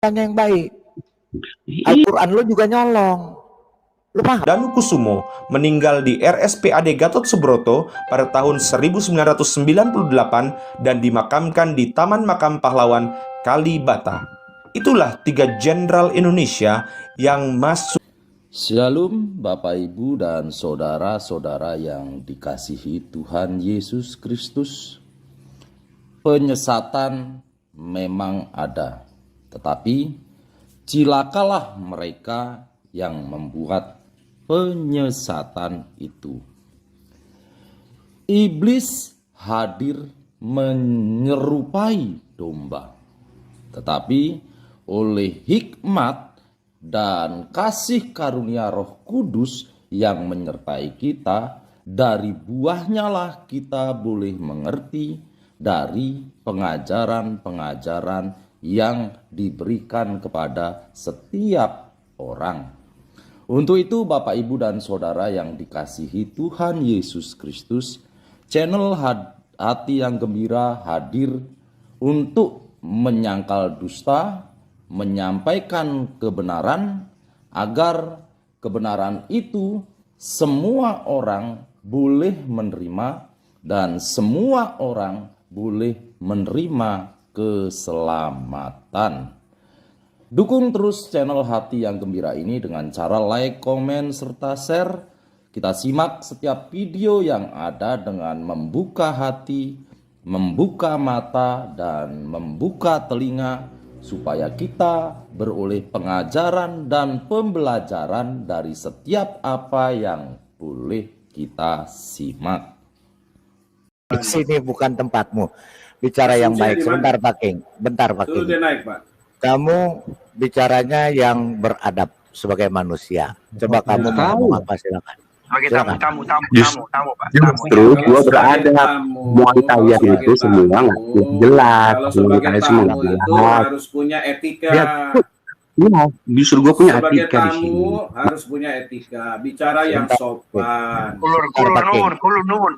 yang baik. Al-Quran lu juga nyolong. Lu paham? Danu Kusumo meninggal di RSPAD Gatot Subroto pada tahun 1998 dan dimakamkan di Taman Makam Pahlawan Kalibata. Itulah 3 jenderal Indonesia yang masuk. Shalom Bapak Ibu dan saudara-saudara yang dikasihi Tuhan Yesus Kristus. Penyesatan memang ada, tetapi cilakalah mereka yang membuat penyesatan itu. Iblis hadir menyerupai domba, tetapi oleh hikmat dan kasih karunia Roh Kudus yang menyertai kita, dari buahnya lah kita boleh mengerti dari pengajaran-pengajaran yang diberikan kepada setiap orang. Untuk itu Bapak Ibu dan Saudara yang dikasihi Tuhan Yesus Kristus, channel Hati yang Gembira hadir untuk menyangkal dusta, menyampaikan kebenaran, agar kebenaran itu semua orang boleh menerima dan semua orang boleh menerima keselamatan. Dukung terus channel Hati yang Gembira ini dengan cara like, komen, serta share. Kita simak setiap video yang ada dengan membuka hati, membuka mata, dan membuka telinga, supaya kita beroleh pengajaran dan pembelajaran dari setiap apa yang boleh kita simak. Di sini bukan tempatmu. Bicara yang baik. Sebentar Pak King. Bentar Pak King. Kamu bicaranya yang beradab sebagai manusia. Coba kamu mau ngomong apa, silakan. Sebagai tamu Pak. Justru gua beradab. Muay Thai itu semua nggak jelas. Muay Thai semua nggak jelas. Harus punya etika. Iya, justru gue punya etika di sini. Harus punya etika. Bicara yang sopan. Kulun nuwun.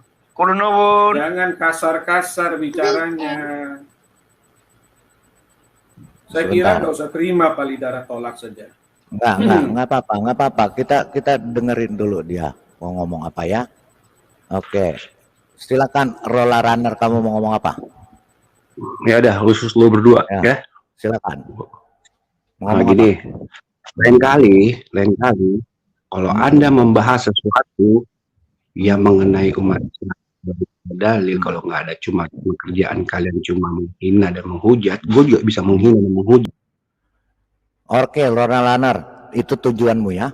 Jangan kasar-kasar bicaranya. Saya kira nggak usah terima palidarah tolak saja. Nggak apa-apa. Kita dengerin dulu dia mau ngomong apa ya. Oke, silakan Rola Runner, kamu mau ngomong apa? Ya udah, khusus lo berdua ya. Silakan. Nah, gini, lain kali kalau Anda membahas sesuatu yang mengenai umat Islam, dalil, kalau nggak ada cuma kerjaan kalian cuma menghina dan menghujat, gue juga bisa menghina dan menghujat. Oke, Rola Runner, itu tujuanmu ya.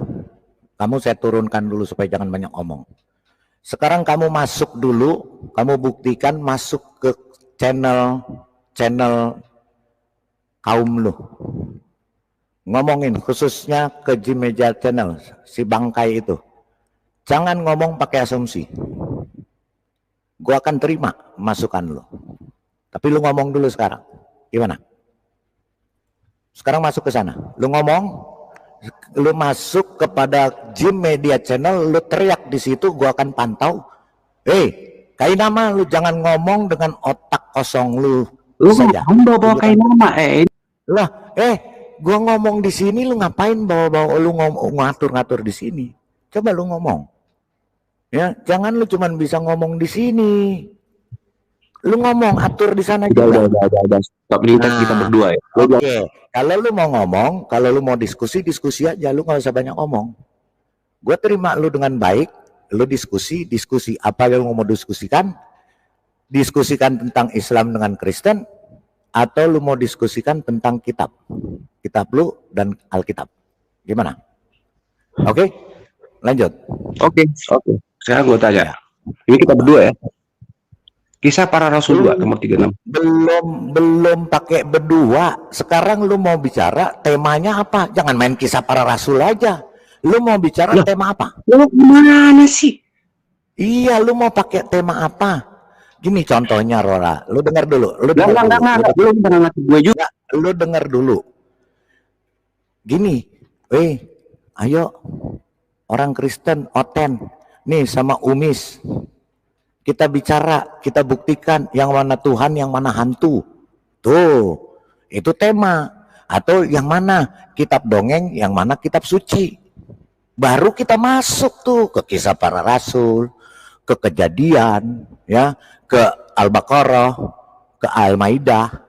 Kamu saya turunkan dulu supaya jangan banyak omong. Sekarang kamu masuk dulu, kamu buktikan masuk ke channel kaum lu. Ngomongin khususnya ke Jimeja channel, si bangkai itu. Jangan ngomong pakai asumsi. Gua akan terima masukan lu. Tapi lu ngomong dulu sekarang. Gimana? Sekarang masuk ke sana. Lu ngomong, lu masuk kepada Jim Media Channel, lu teriak di situ, gua akan pantau. Kain nama lu jangan ngomong dengan otak kosong lu. Lu saja. Bawa kain nama lah, gua ngomong di sini, lu ngapain bawa lu ngatur-ngatur di sini? Coba lu ngomong. Ya, jangan lu cuman bisa ngomong di sini. Lu ngomong atur di sana juga. Udah. Stop lintas kita berdua ya. Oke. Kalau lu mau ngomong, kalau lu mau diskusi aja, lu nggak usah banyak ngomong. Gue terima lu dengan baik, lu diskusi apa yang lu mau diskusikan tentang Islam dengan Kristen, atau lu mau diskusikan tentang kitab lu dan Alkitab. Gimana? Oke? Lanjut. Oke. Sekarang gue tanya. Ini kita berdua ya. Kisah Para Rasul 2 nomor 36. Belum pakai berdua. Sekarang lu mau bicara temanya apa? Jangan main Kisah Para Rasul aja. Lu mau bicara tema apa? Lu gimana sih? Iya, lu mau pakai tema apa? Gini contohnya, Rora. Lu dengar dulu. Lu dengar dulu. Gini, ayo orang Kristen oten nih sama Umis. Kita bicara, kita buktikan yang mana Tuhan, yang mana hantu. Tuh, itu tema. Atau yang mana kitab dongeng, yang mana kitab suci. Baru kita masuk tuh ke kisah para rasul, ke kejadian, ya, ke Al-Baqarah, ke Al-Maidah.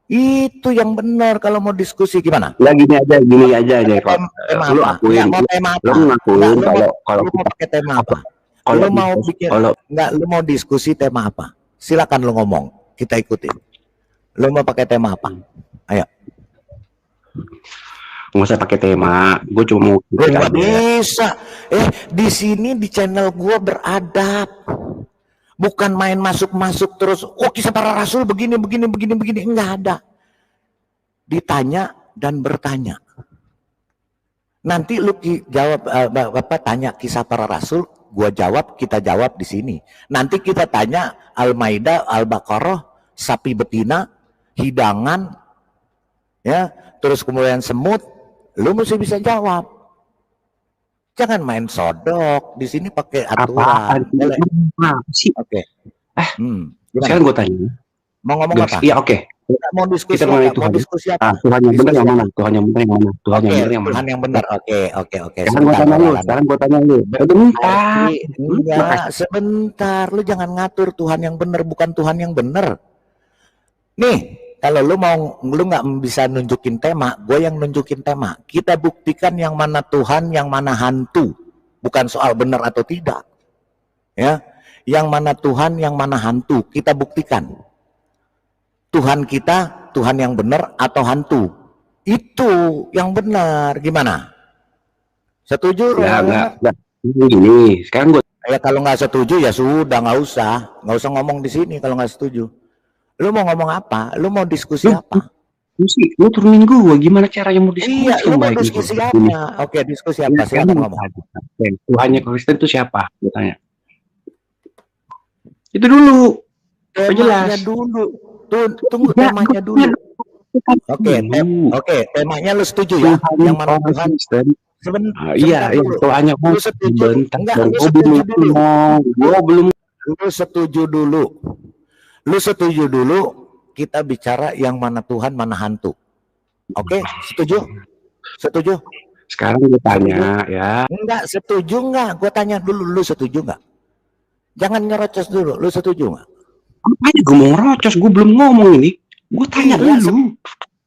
Itu yang benar kalau mau diskusi. Gimana? Ya gini aja deh. Tema Lu apa? akuin, Nggak mau tema apa? lu ngakuin kalau lu mau pakai tema apa? kalau Lu mau diskusi- bikin kalau nggak? Lu mau diskusi tema apa? Silakan lu ngomong, kita ikutin. Lu mau pakai tema apa? Ayo. nggak usah pakai tema, gue cuma mau Gue kritik nggak aja. bisa. Di sini di channel gue beradab. Bukan main masuk-masuk terus. Oh, kisah para rasul begini. Enggak ada. Ditanya dan bertanya. Nanti lu jawab, Bapak tanya kisah para rasul, gua jawab, kita jawab di sini. Nanti kita tanya Al-Maidah, Al-Baqarah, sapi betina, hidangan, ya, terus kemudian semut, lu mesti bisa jawab. Jangan main sodok di sini, pakai aturan. Apaan Boleh? sih? Oke. Gimana? Sekarang gue tanya. Mau ngomong Guys, apa? iya oke. Mau diskusi Kita apa? mulai Mau Tuhan. diskusi apa? Tuhan yang benar Diskusi yang apa? mana? Tuhan yang benar yang mana? Tuhan yang Oke, benar yang mana? Tuhan yang benar. Oke. Sekarang gue tanya lu. Sekarang gue tanya lu. Bentar. Enggak, sebentar. Lu jangan ngatur Tuhan yang benar, bukan Tuhan yang benar. Nih, kalau lu nggak bisa nunjukin tema, gue yang nunjukin tema. Kita buktikan yang mana Tuhan, yang mana hantu. Bukan soal benar atau tidak. Ya, yang mana Tuhan, yang mana hantu. Kita buktikan. Tuhan kita, Tuhan yang benar atau hantu. Itu yang benar. Gimana? Setuju? Ya Roland? enggak. Gini. Sekarang gue Ya kalau nggak setuju ya sudah, nggak usah ngomong di sini kalau nggak setuju. Lu mau ngomong apa? Lu mau diskusi apa? lu turunin gue. Gimana caranya mau diskusi? Iya, lu mau baik diskusi nih. apa? Oke, diskusi apa? Silakan ngomong. Tuhannya Kristen itu siapa? Gue tanya. Itu dulu. Temanya jelas. dulu. Tunggu Ya, temanya dulu. Oke, temanya lu setuju ya? Yang mana Tuhan? Sebentar Iya, dulu. Tuhannya Lu setuju? bentar. Enggak, lu Gue setuju belum dulu. ngomong. Gue belum. Lu setuju dulu. Lu setuju dulu. Kita bicara yang mana Tuhan, mana hantu. Oke, setuju? Setuju? Sekarang gue tanya ya. Enggak, setuju enggak? Gue tanya dulu, lu setuju enggak? Jangan nyerocos dulu, lu setuju enggak? Apa aja gue mau ngerocos? Gue belum ngomong ini. Gue tanya Iya, dulu.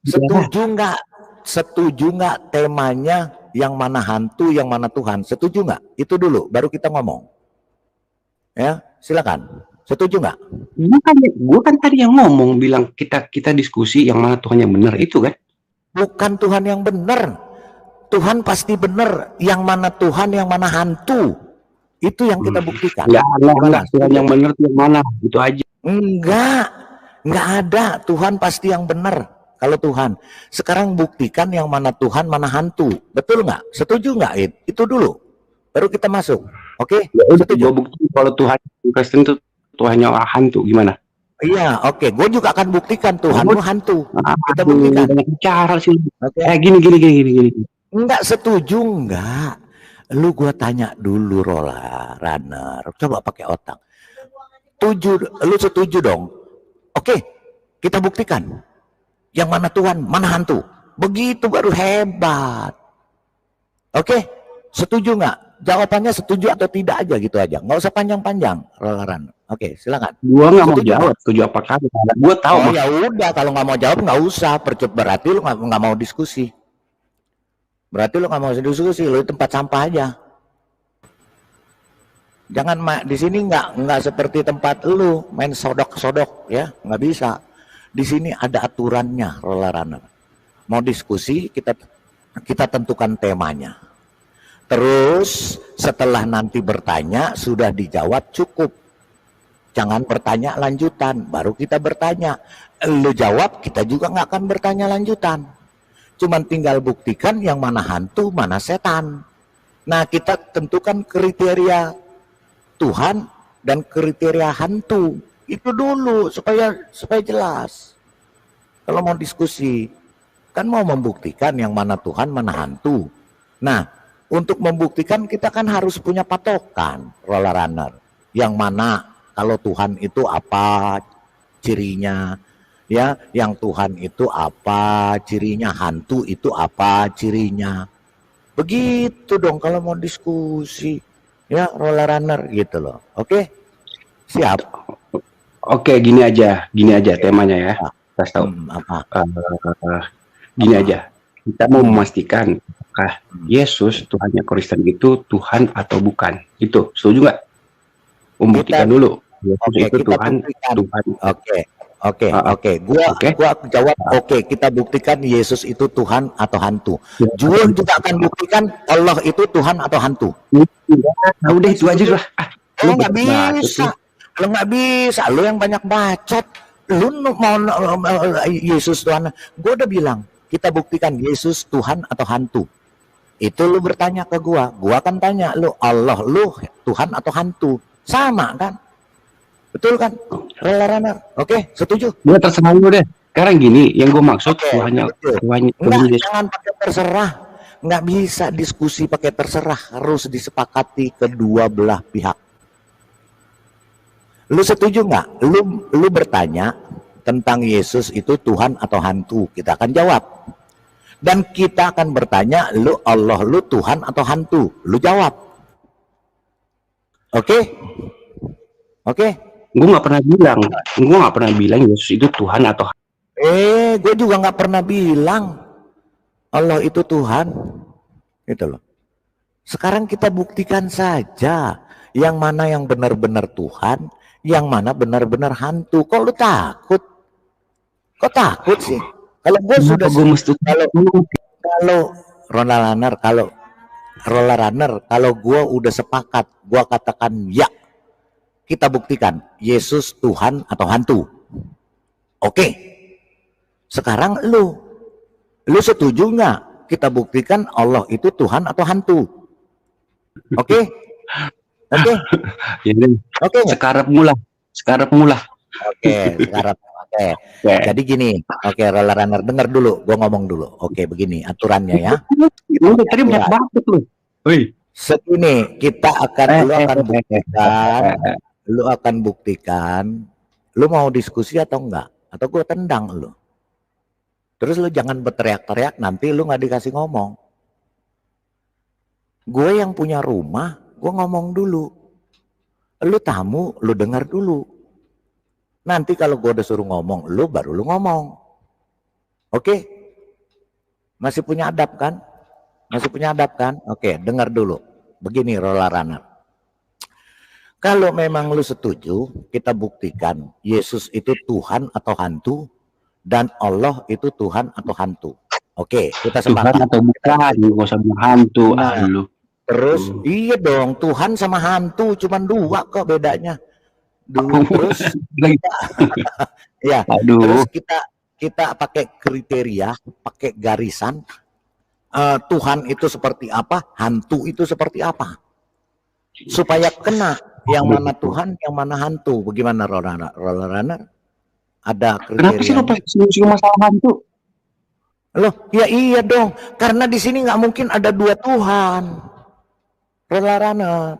Setuju enggak? Setuju enggak temanya yang mana hantu, yang mana Tuhan? Setuju enggak? Itu dulu, baru kita ngomong. Ya, silakan. Setuju nggak? Gue kan tadi yang ngomong bilang kita diskusi yang mana Tuhan yang benar itu kan? Bukan Tuhan yang benar. Tuhan pasti benar. Yang mana Tuhan, yang mana hantu. Itu yang kita buktikan. Enggak. Tuhan yang benar itu yang mana? Itu aja. Enggak ada. Tuhan pasti yang benar. Kalau Tuhan. Sekarang buktikan yang mana Tuhan, mana hantu. Betul nggak? Setuju nggak? Itu dulu. Baru kita masuk. Oke? Setuju. Gue bukti kalau Tuhan Kristen itu Tuhannya hantu gimana? Iya, oke. Gue juga akan buktikan Tuhanmu hantu. Kita Aduh, buktikan. banyak cara sih. Oke. Gini. Enggak setuju enggak? Lu gua tanya dulu Rola, Runner. Coba pakai otak. Lu setuju dong? Oke, kita buktikan. Yang mana Tuhan, mana hantu. Begitu baru hebat. Oke, setuju enggak? Jawabannya setuju atau tidak aja gitu aja. Nggak usah panjang-panjang, Rola Runner. Oke, silakan. Gua nggak mau Setuju jawab. Setuju apa kagak? Gua tahu. Oh ya udah, kalau nggak mau jawab nggak usah. Berarti lu nggak mau diskusi. Berarti lu nggak mau diskusi, lu di tempat sampah aja. Jangan di sini nggak seperti tempat lu main sodok-sodok ya, nggak bisa. Di sini ada aturannya, Roller Runner. Mau diskusi kita tentukan temanya. Terus setelah nanti bertanya sudah dijawab cukup. Jangan bertanya lanjutan, baru kita bertanya. Lu jawab, kita juga nggak akan bertanya lanjutan. Cuman tinggal buktikan yang mana hantu, mana setan. Nah, kita tentukan kriteria Tuhan dan kriteria hantu. Itu dulu supaya jelas. Kalau mau diskusi, kan mau membuktikan yang mana Tuhan, mana hantu. Nah, untuk membuktikan kita kan harus punya patokan, Roller Runner. Yang mana kalau Tuhan itu apa cirinya, Ya, yang Tuhan itu apa cirinya, hantu itu apa cirinya. Begitu dong kalau mau diskusi. Ya, roller runner gitu loh. Oke? Siap. Oke, gini aja temanya ya. Kasih tahu. Apa? Gini aja. Kita mau memastikan apakah Yesus Tuhannya Kristen itu Tuhan atau bukan. Itu, setuju nggak? Membuktikan dulu. Yesus Oke, itu kita Tuhan. buktikan. Tuhan. Oke. Gua jawab oke, kita buktikan Yesus itu Tuhan atau hantu. Jual juga akan buktikan Allah itu Tuhan atau hantu. Nah, udah itu aja lah. Lo nggak bisa. Lo nggak bisa. Lo yang banyak bacot. Lo mau Yesus Tuhan. Gue udah bilang, kita buktikan Yesus Tuhan atau hantu. Itu lo bertanya ke gua akan tanya lo, Allah lo Tuhan atau hantu. Sama kan? Betul kan? Runner. Oke, setuju? Gue terserah lu deh. Sekarang gini, yang gue maksud Tuhannya Enggak, jangan pakai terserah. Nggak bisa diskusi pakai terserah, harus disepakati kedua belah pihak. Lu setuju nggak? Lu bertanya tentang Yesus itu Tuhan atau hantu, kita akan jawab. Dan kita akan bertanya, lu Allah lu Tuhan atau hantu, lu jawab. Oke? Gue nggak pernah bilang Yesus itu Tuhan atau Gue juga nggak pernah bilang Allah itu Tuhan, gitu loh. Sekarang kita buktikan saja yang mana yang benar-benar Tuhan, yang mana benar-benar hantu. Kok lu takut? Kok takut sih? Kalau gue sudah kalau roller runner, kalau gue udah sepakat, gue katakan ya, kita buktikan Yesus Tuhan atau hantu. Oke. Sekarang lu setuju nggak kita buktikan Allah itu Tuhan atau hantu? Oke? Oke. Sekarang mulai. Oke. Jadi gini, roller runner, dengar dulu, gue ngomong dulu. Oke, begini aturannya ya. Tadi banyak banget lu. Segini, kita akan lu akan buktikan, lu mau diskusi atau enggak? Atau gue tendang lu. Terus lu jangan berteriak-teriak, nanti lu nggak dikasih ngomong. Gue yang punya rumah, gue ngomong dulu. Lu tamu, lu dengar dulu. Nanti kalau gue udah suruh ngomong, lu baru lu ngomong. Oke? Masih punya adab kan? Oke, dengar dulu. Begini roller runner. Kalau memang lu setuju, kita buktikan Yesus itu Tuhan atau hantu, dan Allah itu Tuhan atau hantu. Oke, kita sepakat. Tuhan atau bukan, gak usah bilang hantu. Lu. Terus, iya dong, Tuhan sama hantu cuman dua kok bedanya. Terus terus kita pakai kriteria, pakai garisan. Tuhan itu seperti apa, hantu itu seperti apa, supaya kena yang mana Tuhan, yang mana hantu. Bagaimana roller runner? Ada kriteria. Kenapa sih lu masalah hantu? Loh, ya iya dong, karena di sini nggak mungkin ada dua Tuhan. Roller runner,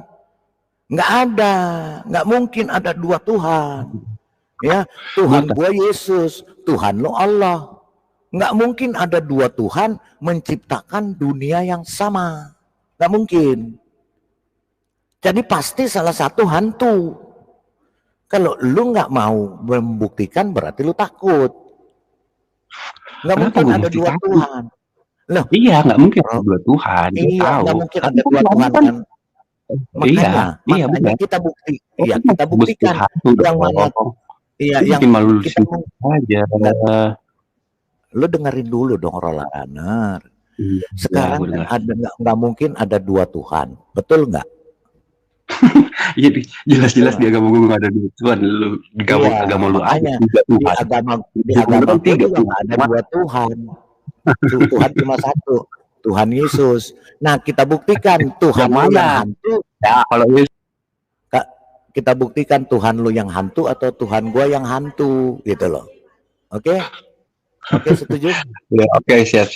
nggak mungkin ada dua Tuhan. Ya, Tuhan gua Yesus, Tuhan lo Allah. Nggak mungkin ada dua Tuhan menciptakan dunia yang sama. Nggak mungkin. Jadi pasti salah satu hantu. Kalau lu nggak mau membuktikan berarti lu takut. Nggak mungkin ada dua Tuhan. Loh, iya, nggak mungkin ada dua Tuhan. Iya, nggak mungkin ada dua Tuhan kan. Makanya kita buktikan yang mana. Iya, yang kita aja. Lu dengerin dulu dong roller runner. Sekarang ada nggak mungkin ada dua Tuhan, betul nggak? Jadi jelas-jelas di agama gue nggak ada dua Tuhan. Lu di agama lu aja di agama gue juga nggak ada dua Tuhan. Tuhan cuma satu, Tuhan Yesus. Nah, kita buktikan Tuhan lu yang hantu. Ya, kalau kita buktikan Tuhan lu yang hantu atau Tuhan gua yang hantu, gitu loh. Oke, setuju? Ya, oke, siap.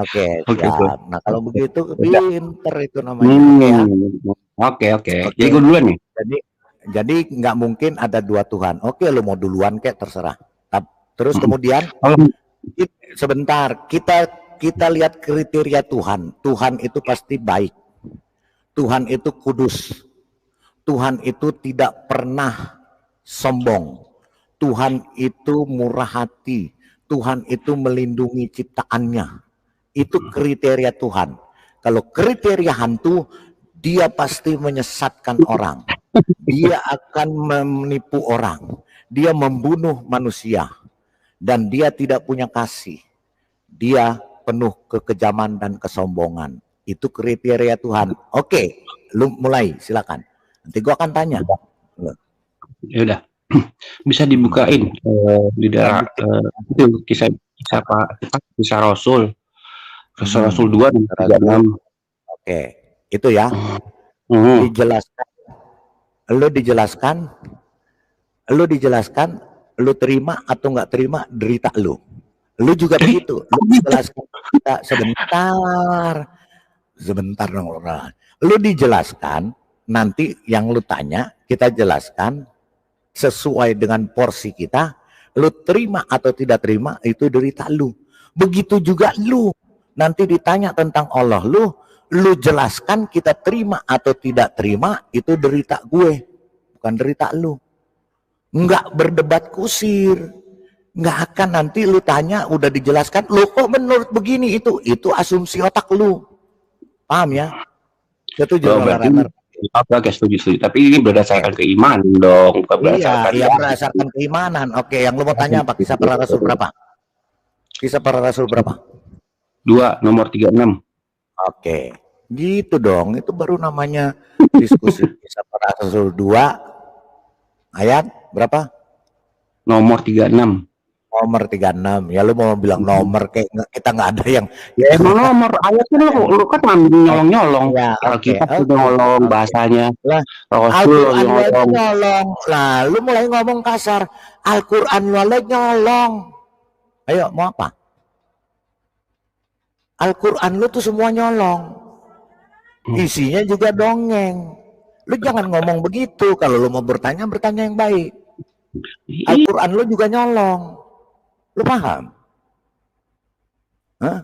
Oke, siap. Nah, kalau begitu pinter itu namanya. Oke. Jadi gue duluan nih. Jadi nggak mungkin ada dua Tuhan. Oke, lu mau duluan kayak terserah. Terus kemudian Kalau sebentar, kita lihat kriteria Tuhan. Tuhan itu pasti baik. Tuhan itu kudus. Tuhan itu tidak pernah sombong. Tuhan itu murah hati. Tuhan itu melindungi ciptaannya. Itu kriteria Tuhan. Kalau kriteria hantu, dia pasti menyesatkan orang. Dia akan menipu orang. Dia membunuh manusia. Dan dia tidak punya kasih. Dia penuh kekejaman dan kesombongan. Itu kriteria Tuhan. Oke, lu mulai, silakan. Nanti gua akan tanya. ya udah bisa dibukain di daerah itu kisah Rasul Rasul 2 dan 36. Oke, itu ya. Dijelaskan. Lu dijelaskan, lu terima atau nggak terima derita lu. Lu juga begitu. Lu dijelaskan kita sebentar dong. Lu dijelaskan, nanti yang lu tanya kita jelaskan sesuai dengan porsi kita. Lu terima atau tidak terima itu derita lu. Begitu juga lu nanti ditanya tentang Allah lu jelaskan, kita terima atau tidak terima itu derita gue, bukan derita lu. Enggak berdebat kusir, enggak akan nanti lu tanya udah dijelaskan, lu kok menurut begini, itu asumsi otak lu. Paham ya? Setuju Runner? Oke, setuju. Tapi ini berdasarkan keimanan dong, bukan berdasarkan. Iya, berdasarkan keimanan. Oke, yang lu mau tanya apa? Kisah para Rasul berapa? Kisah para Rasul berapa? 2 nomor 36. Oke, gitu dong. Itu baru namanya diskusi. Kisah para Rasul 2 ayat berapa? Nomor 36. Nomor 36. Ya lu mau bilang nomor kayak kita nggak ada yang ya emang nomor ayatnya lu kan ngambil nyolong-nyolong ya, kita nyolong bahasanya lah, Rasul nyolong. Lah lu mulai ngomong kasar, Al-Quran nyolong. Ayo mau apa? Al-Quran lu tuh semua nyolong. Isinya juga dongeng. Lu jangan ngomong begitu. Kalau lu mau bertanya yang baik. Al-Quran lu juga nyolong. Lu paham? Hah?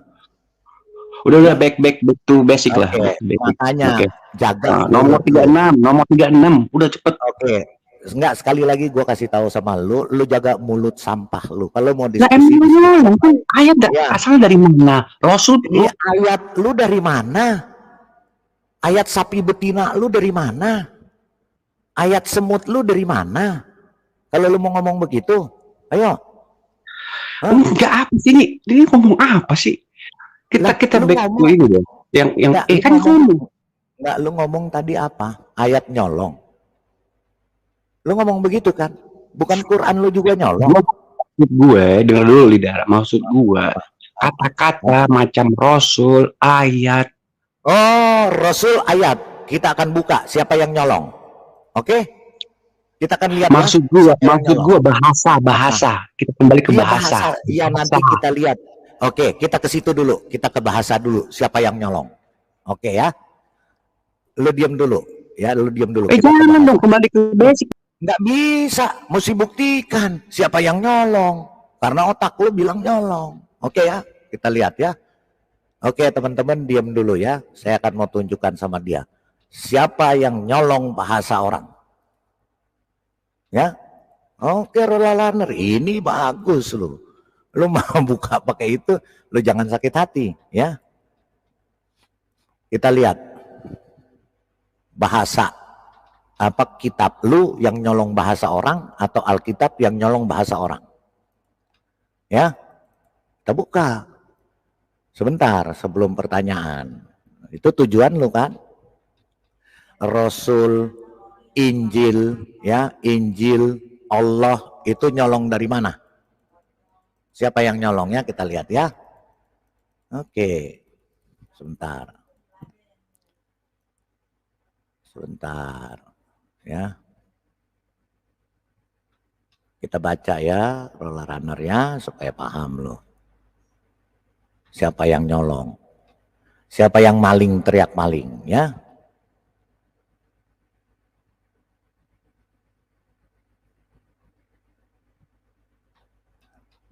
Udah back to basic lah. Makanya jaga nomor 36 udah cepet. Oke. Enggak, sekali lagi gue kasih tahu sama lu jaga mulut sampah lu. Kalau mau diskusi kan ayat asalnya dari mana? Rasul ini ayat lu dari mana? Ayat sapi betina lu dari mana? Ayat semut lu dari mana? Kalau lu mau ngomong begitu, ayo. Enggak apa sih ini ngomong apa sih? Kita back to ini dong. Yang kan ngomong. Enggak, lu ngomong tadi apa? Ayat nyolong. Lu ngomong begitu kan? Bukan Quran lu juga nyolong. Maksud gue, dengar dulu Lidara. Maksud gue, kata-kata macam Rasul, ayat. Oh, Rasul ayat. Kita akan buka siapa yang nyolong. Oke? Kita akan lihat. Maksud gue bahasa. Kita kembali ke bahasa. Iya, nanti kita lihat. Oke, kita ke situ dulu. Kita ke bahasa dulu. Siapa yang nyolong? Oke ya. Lu diam dulu. Ya, lu diam dulu. Jangan dong, kembali ke basic. Nggak bisa, mesti buktikan siapa yang nyolong. Karena otak lu bilang nyolong. Oke ya, kita lihat ya. Oke teman-teman, diam dulu ya. Saya akan mau tunjukkan sama dia. Siapa yang nyolong bahasa orang. Ya. Oke Rolalaner, ini bagus lu. Lu mau buka pakai itu, lu jangan sakit hati. Ya. Kita lihat. Bahasa. Apa kitab lu yang nyolong bahasa orang atau Alkitab yang nyolong bahasa orang? Ya, kita buka. Sebentar sebelum pertanyaan. Itu tujuan lu kan? Rasul, Injil, ya Injil Allah itu nyolong dari mana? Siapa yang nyolongnya kita lihat ya. Oke, sebentar. Ya, kita baca ya Rollerunner ya supaya paham loh. Siapa yang nyolong? Siapa yang maling teriak maling ya?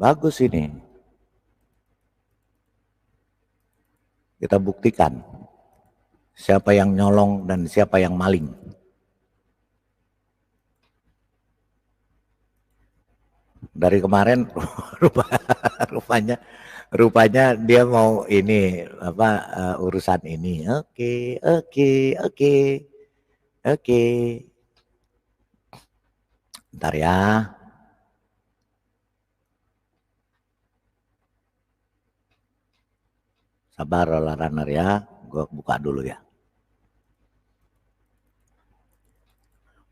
Bagus ini. Kita buktikan siapa yang nyolong dan siapa yang maling. Dari kemarin rupanya dia mau ini apa urusan ini. Oke. Bentar ya. Sabar roller runner ya. Gua buka dulu ya.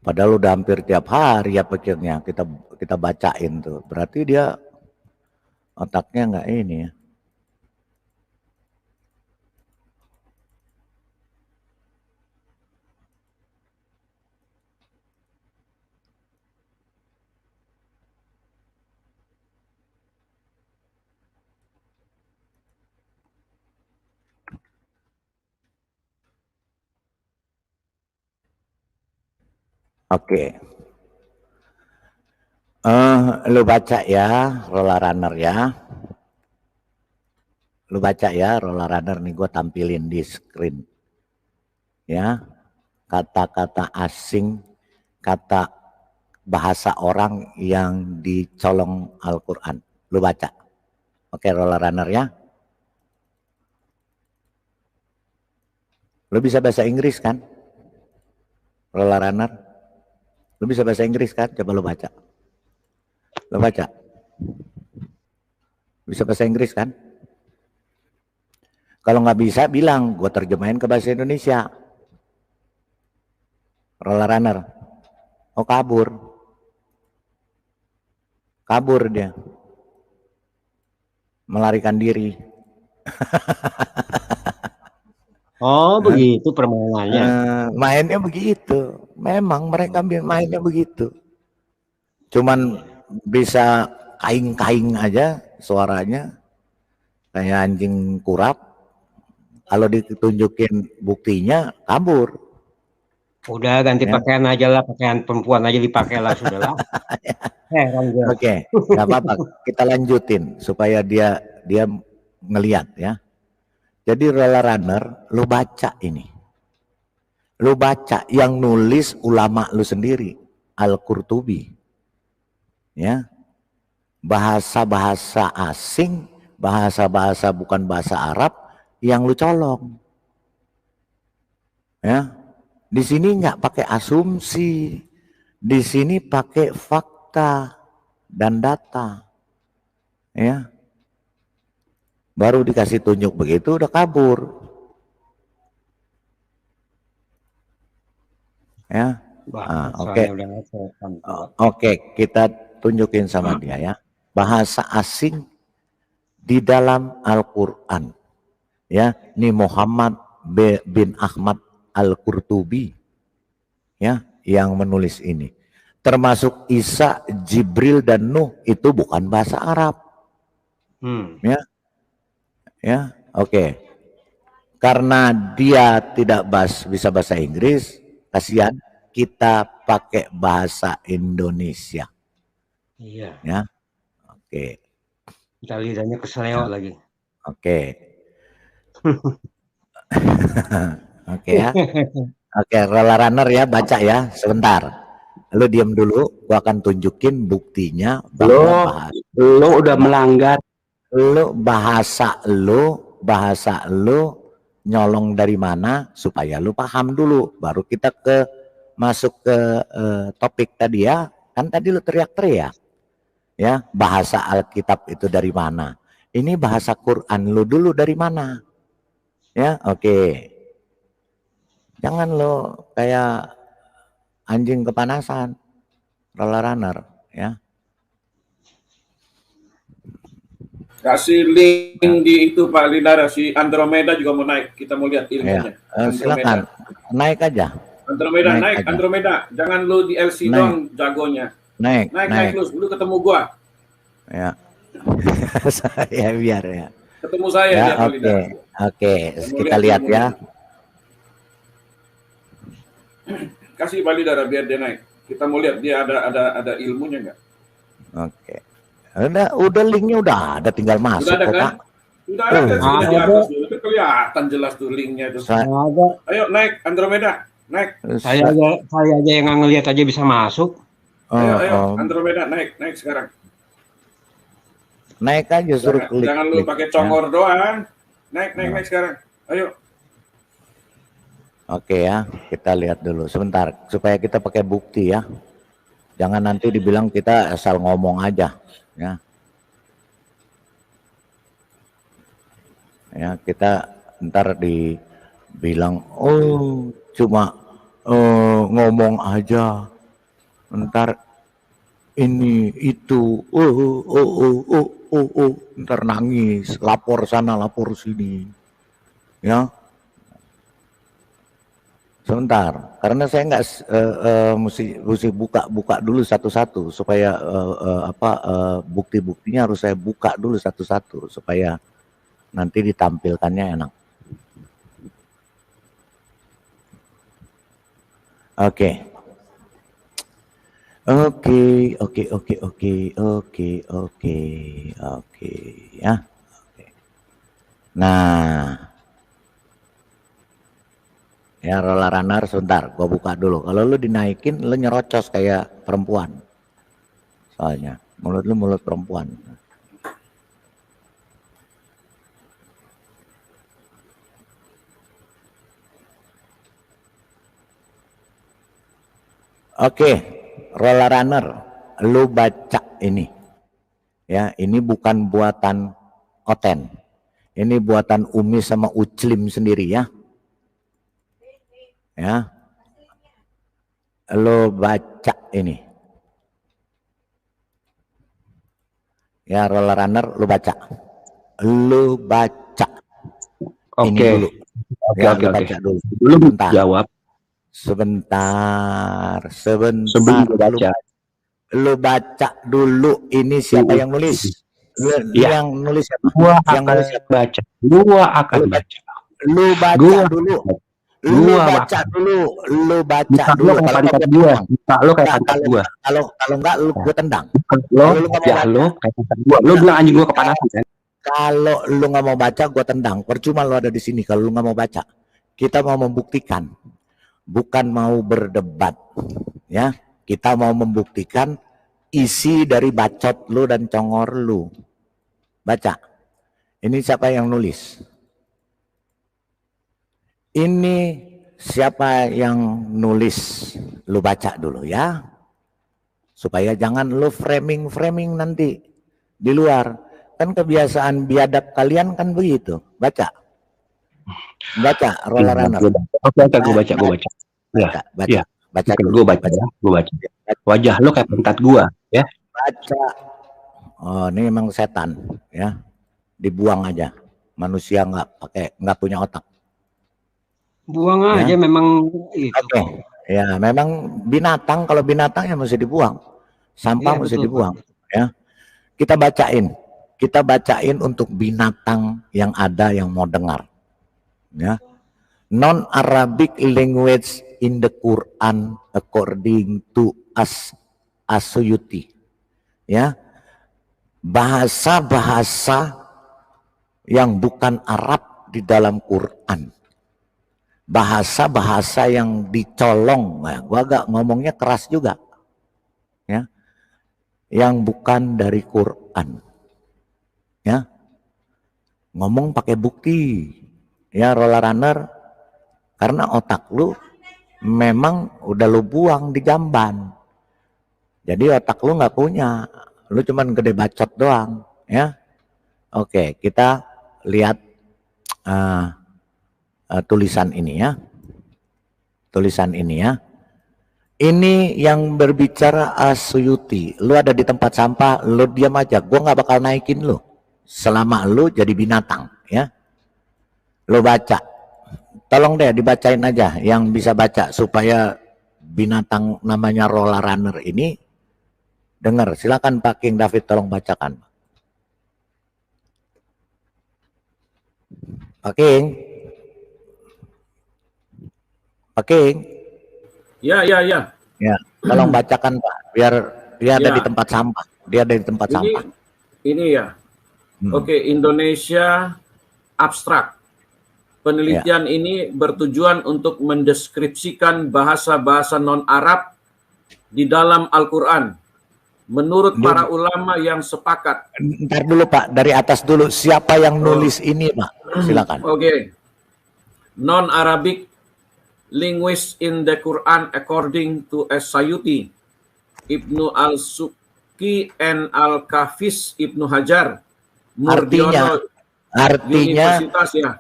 Padahal udah hampir tiap hari ya pikirnya kita bacain tuh. Berarti dia otaknya nggak ini ya. Oke. Lu baca ya roller runner ya. Lu baca ya roller runner nih gue tampilin di screen. Ya. Kata-kata asing, kata bahasa orang yang dicolong Al-Qur'an. Lu baca. Oke, roller runner ya. Lu bisa bahasa Inggris kan? Roller runner. Lu bisa bahasa Inggris kan? Coba lu baca. Lu baca. Bisa bahasa Inggris kan? Kalau nggak bisa bilang, gue terjemahin ke bahasa Indonesia. Roller runner. Oh kabur. Kabur dia. Melarikan diri. Oh, begitu permainannya. Mainnya begitu. Memang mereka mainnya begitu. Cuman bisa kaing-kaing aja suaranya. Kayak anjing kurap. Kalau ditunjukin buktinya kabur. Udah ganti Ya. pakaian aja lah, pakaian perempuan aja dipakai lah sudahlah. Oke, nggak apa-apa. Kita lanjutin supaya dia ngeliat ya. Jadi roller runner, lu baca ini. Lu baca yang nulis ulama lu sendiri, Al-Qurtubi. Ya. Bahasa-bahasa asing, bahasa-bahasa bukan bahasa Arab yang lu colong. Ya. Di sini nggak pakai asumsi. Di sini pakai fakta dan data. Ya. Baru dikasih tunjuk begitu udah kabur. Ya. Oke, kita tunjukin sama dia ya. Bahasa asing di dalam Al-Qur'an. Ya, ini Muhammad bin Ahmad Al-Qurtubi. Ya, yang menulis ini. Termasuk Isa, Jibril dan Nuh itu bukan bahasa Arab. Ya. Ya, oke. Karena dia tidak bisa bahasa Inggris, kasihan kita pakai bahasa Indonesia. Iya. Ya. Oke. Kita lidahnya keseleo lagi. Oke. Oke ya. Oke, roller runner ya, baca ya, sebentar. Lu diam dulu, gua akan tunjukin buktinya bahwa lo udah melanggar. Lu bahasa lu nyolong dari mana supaya lu paham dulu, baru kita masuk ke topik tadi ya. Kan tadi lu teriak-teriak. Ya, bahasa Alkitab itu dari mana? Ini bahasa Quran lu dulu dari mana? Ya, oke. Jangan lo kayak anjing kepanasan, roller runner, ya. Kasih link di itu Pak Lindara, si Andromeda juga mau naik. Kita mau lihat ilmunya. Ya, silakan naik aja. Andromeda naik aja. Andromeda, jangan lu di LC dong jagonya. Naik lu ketemu gua. Ya. Saya biar ya. Ketemu saya ya, Oke. Kita lihat ya. Kasih Pak Lindara biar dia naik. Kita mau lihat dia ada ilmunya nggak? Oke. Udah linknya udah ada, tinggal masuk Udah ada kok kan? Pak. Udah ada kan sudah di Ada. atas tuh. Itu kelihatan jelas tuh linknya tuh. Ada. Ayo naik Andromeda, naik. Saya aja yang nggak ngelihat aja bisa masuk. Ayo Andromeda naik sekarang. Naik aja suruh klik. Jangan lu pakai congor doang. Naik sekarang. Ayo. Oke ya, kita lihat dulu sebentar supaya kita pakai bukti ya. Jangan nanti dibilang kita asal ngomong aja ya. Ya, kita ntar dibilang oh cuma ngomong aja. Ntar ini itu ntar nangis, lapor sana lapor sini ya. Sebentar, karena saya nggak mesti buka dulu satu-satu supaya bukti-buktinya harus saya buka dulu satu-satu supaya nanti ditampilkannya enak. Oke. Ya. Oke. Nah, ya roller runner sebentar, gua buka dulu. Kalau lu dinaikin, lu nyerocos kayak perempuan. Soalnya mulut lu mulut perempuan. Oke, roller runner, lu baca ini. Ya, ini bukan buatan Oten. Ini buatan Umi sama Uclim sendiri ya. Ya. Lu baca ini. Ya, roller runner lu baca. Lu baca. Ini Oke. dulu. Oke, Ya, oke, lu oke. baca dulu. Dulu Sebentar. jawab Sebentar. sebelum gue baca. Lu baca dulu ini siapa yang nulis? Iya. Yang nulis siapa? Gua Yang akan nulis siapa? baca. Gua akan Lu baca. Lu baca Gua dulu. Lu Gua baca dulu. Lu baca Muka lo dulu. kayak Kalau pantat nggak gua. tendang. Muka lo kayak Nggak, pantat gua. kalau enggak lu gua tendang. Lo, Kalau lu nggak mau ya baca. lo kayak pantat gua. Lo bilang anjing gua kepanasan kan? Kalau lu nggak mau baca, gua tendang. Percuma lu ada di sini kalau lu nggak mau baca. Kita mau membuktikan, bukan mau berdebat. Ya, kita mau membuktikan isi dari bacot lu dan congor lu. Baca. Ini siapa yang nulis? Ini siapa yang nulis? Lu baca dulu ya. Supaya jangan lu framing nanti di luar. Kan kebiasaan biadab kalian kan begitu. Baca. Baca roller runner. Oke, gua baca. Ya, Baca. iya. Baca Oke, dulu. gua baca ya. Gua baca. Wajah lo kayak pantat gua, ya. Baca. Oh, ini memang setan ya. Dibuang aja. Manusia nggak punya otak. Buang Ya. aja memang itu. Oke. Ya, memang binatang, kalau binatang ya mesti dibuang. Sampah Iya, mesti betul, dibuang, ya. Kita bacain untuk binatang yang ada yang mau dengar. Ya. Non-Arabic language in the Quran according to As-Suyuti. Ya. Bahasa-bahasa yang bukan Arab di dalam Quran. Bahasa-bahasa yang dicolong. Nah, gua agak ngomongnya keras juga. Ya. Yang bukan dari Quran. Ya. Ngomong pakai bukti. Ya, roller runner, karena otak lu memang udah lu buang di jamban. Jadi otak lu nggak punya. Lu cuman gede bacot doang, ya. Oke, kita lihat tulisan ini ya. Tulisan ini ya. Ini yang berbicara As-Suyuti. Lu ada di tempat sampah, lu diam aja. Gua nggak bakal naikin lu selama lu jadi binatang, ya. Lu baca. Tolong deh dibacain aja yang bisa baca supaya binatang namanya roller runner ini dengar. Silakan Pak King David, tolong bacakan. Pak King. Pak King. Ya. Ya, tolong bacakan Pak, biar dia ada Ya. di tempat sampah. Dia ada di tempat sampah. Ini ya. Oke, Indonesia abstrak. Penelitian ini bertujuan untuk mendeskripsikan bahasa-bahasa non-Arab di dalam Al-Quran. Menurut para ulama yang sepakat. Ntar dulu Pak, dari atas dulu. Siapa yang nulis ini Pak? Silakan. Oke. Non-Arabic linguist in the Quran according to As-Sayuti, Ibnu Al-Suki and Al-Kafis Ibnu Hajar, Murdiono Universitas ya.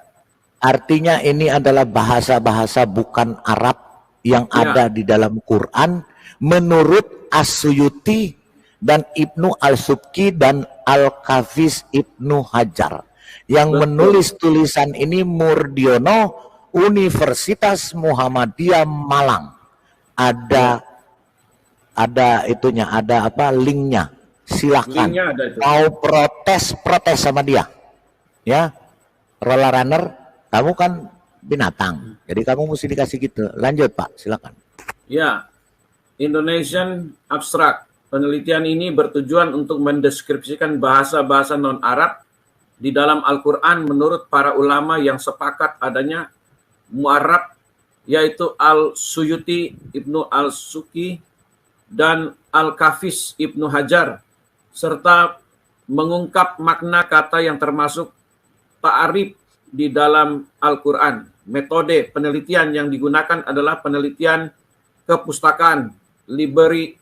Artinya ini adalah bahasa-bahasa bukan Arab yang ada di dalam Quran menurut As-Suyuti dan Ibnu Al-Subki dan Al-Kafis Ibnu Hajar. Yang menulis tulisan ini Murdiono, Universitas Muhammadiyah Malang. Ada itunya, ada apa linknya. Silakan. Linknya ada itu. Mau protes sama dia. Ya. Roller runner, kamu kan binatang. Jadi kamu mesti dikasih gitu. Lanjut Pak, silakan. Ya. Indonesian Abstract. Penelitian ini bertujuan untuk mendeskripsikan bahasa-bahasa non-Arab di dalam Al-Quran menurut para ulama yang sepakat adanya mu'arab, yaitu Al-Suyuti, Ibnu Al-Suki, dan Al-Kafis Ibnu Hajar, serta mengungkap makna kata yang termasuk ta'arif di dalam Al-Quran. Metode penelitian yang digunakan adalah penelitian kepustakaan, library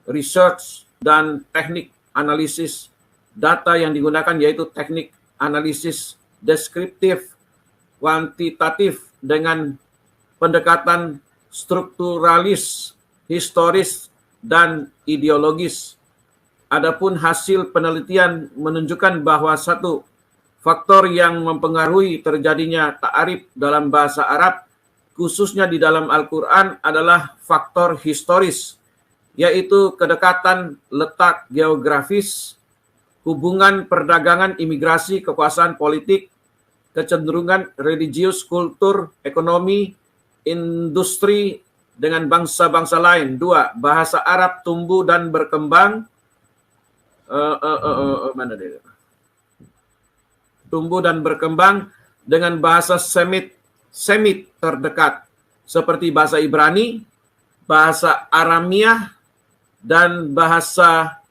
research, dan teknik analisis. Data yang digunakan yaitu teknik analisis deskriptif, kuantitatif, dengan pendekatan strukturalis, historis, dan ideologis. Adapun hasil penelitian menunjukkan bahwa satu faktor yang mempengaruhi terjadinya ta'arif dalam bahasa Arab, khususnya di dalam Al-Quran, adalah faktor historis, yaitu kedekatan letak geografis, hubungan perdagangan, imigrasi, kekuasaan politik, kecenderungan religius, kultur, ekonomi, industri dengan bangsa-bangsa lain. Dua, bahasa Arab tumbuh dan berkembang. Tumbuh dan berkembang dengan bahasa Semit terdekat, seperti bahasa Ibrani, bahasa Aramiah, dan bahasa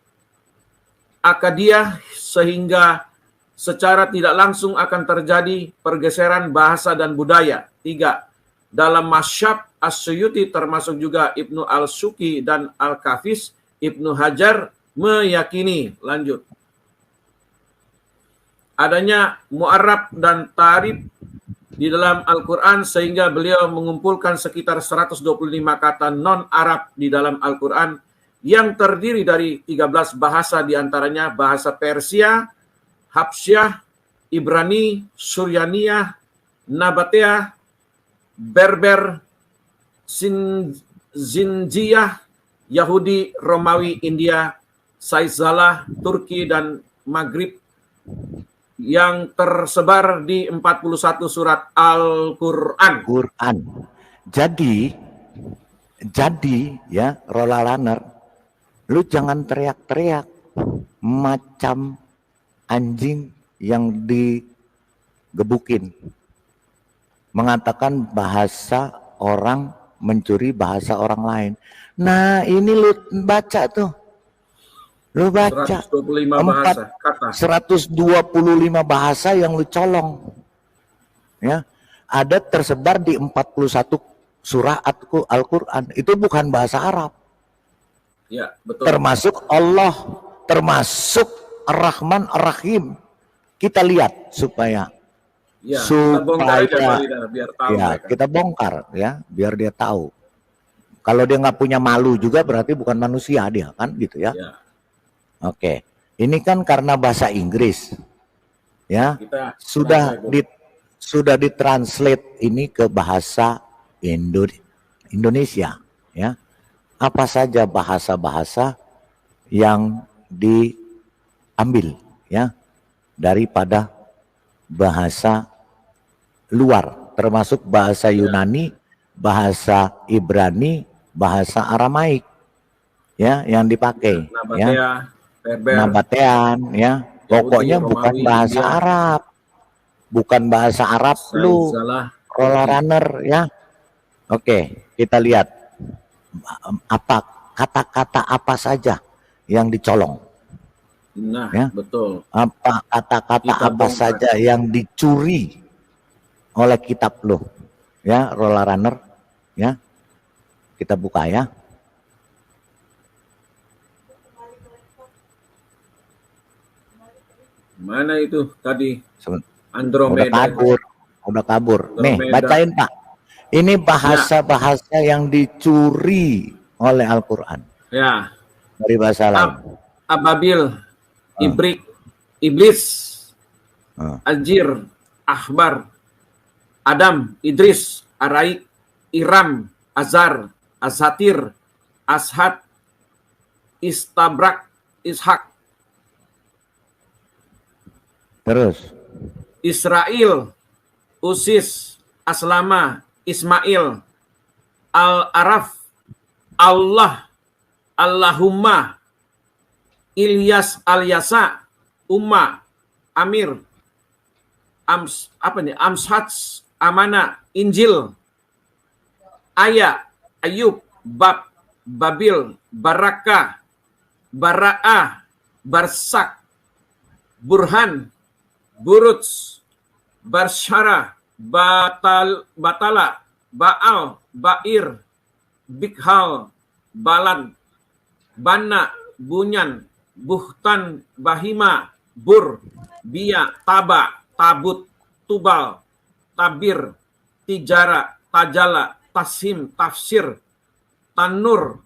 Akadiah, sehingga secara tidak langsung akan terjadi pergeseran bahasa dan budaya. Tiga, dalam Masyab As-Suyuti termasuk juga Ibnu Al-Suki dan Al-Kafis Ibnu Hajar meyakini, lanjut, adanya mu'arab dan ta'rif di dalam Al-Quran, sehingga beliau mengumpulkan sekitar 125 kata non-Arab di dalam Al-Quran yang terdiri dari 13 bahasa, diantaranya bahasa Persia, Habsyah, Ibrani, Suryaniyah, Nabateah, Berber, Zinjiyah, Yahudi, Romawi, India, Saizalah, Turki, dan Maghrib, yang tersebar di 41 surat Al-Quran. Jadi ya, Roller Runner, lu jangan teriak-teriak macam anjing yang digebukin, mengatakan bahasa orang mencuri bahasa orang lain. Nah, ini lu baca tuh. Lu baca 125 bahasa kata. 125 bahasa yang lu colong. Ya. Ada tersebar di 41 surah Al-Quran. Itu bukan bahasa Arab. Ya, betul. Termasuk Allah, termasuk Ar-Rahman Ar-Rahim. Kita lihat supaya kita bongkar aja, biar tahu mereka. Kita bongkar ya, biar dia tahu. Kalau dia nggak punya malu juga berarti bukan manusia dia, kan gitu ya. Oke. Ini kan karena bahasa Inggris. Ya. Sudah ditranslate ini ke bahasa Indonesia, ya. Apa saja bahasa-bahasa yang diambil ya daripada bahasa luar, termasuk bahasa Yunani, bahasa Ibrani, bahasa Aramaik, ya, yang dipakai, Nabatea, ya, Nabatean, ya, Pokoknya Yahudi, bukan Romawi, bahasa India. Arab. Bukan bahasa Arab lu, Salah. roller runner ya. Oke, kita lihat apa kata-kata apa saja yang dicolong. Nah, Ya. betul. Apa kata-kata Kita apa bongkar. saja yang dicuri oleh kitab lu. Ya, roller runner ya. Kita buka ya. Mana itu tadi? Udah Andromeda. kabur, udah kabur. Nih, Andromeda. bacain Pak. Ini bahasa-bahasa yang dicuri oleh Al-Quran Ya. dari bahasa lain. Ababil, Ibrik, Iblis, Ah. Ajir, Ahbar, Adam, Idris, Araik, Iram, Azar, Azatir, Ashad, Istabrak, Ishak, Terus, Israel, Usis, Aslama, Ismail, Al-Araf, Allah, Allahumma, Ilyas, Al-Yasa, Umma, Amir, Amshats, Amana, Injil, Aya, Ayub, Bab, Babil, Baraka, Bara'ah, Barsak, Burhan, Buruts, Barsyara, Batala, Baal, Bair, Bikhal, Balan, Bana, Bunyan, Buhtan, Bahima, Bur, Bia, Taba, Tabut, Tubal, Tabir, Tijara, Tajala, Tasim, Tafsir, Tanur,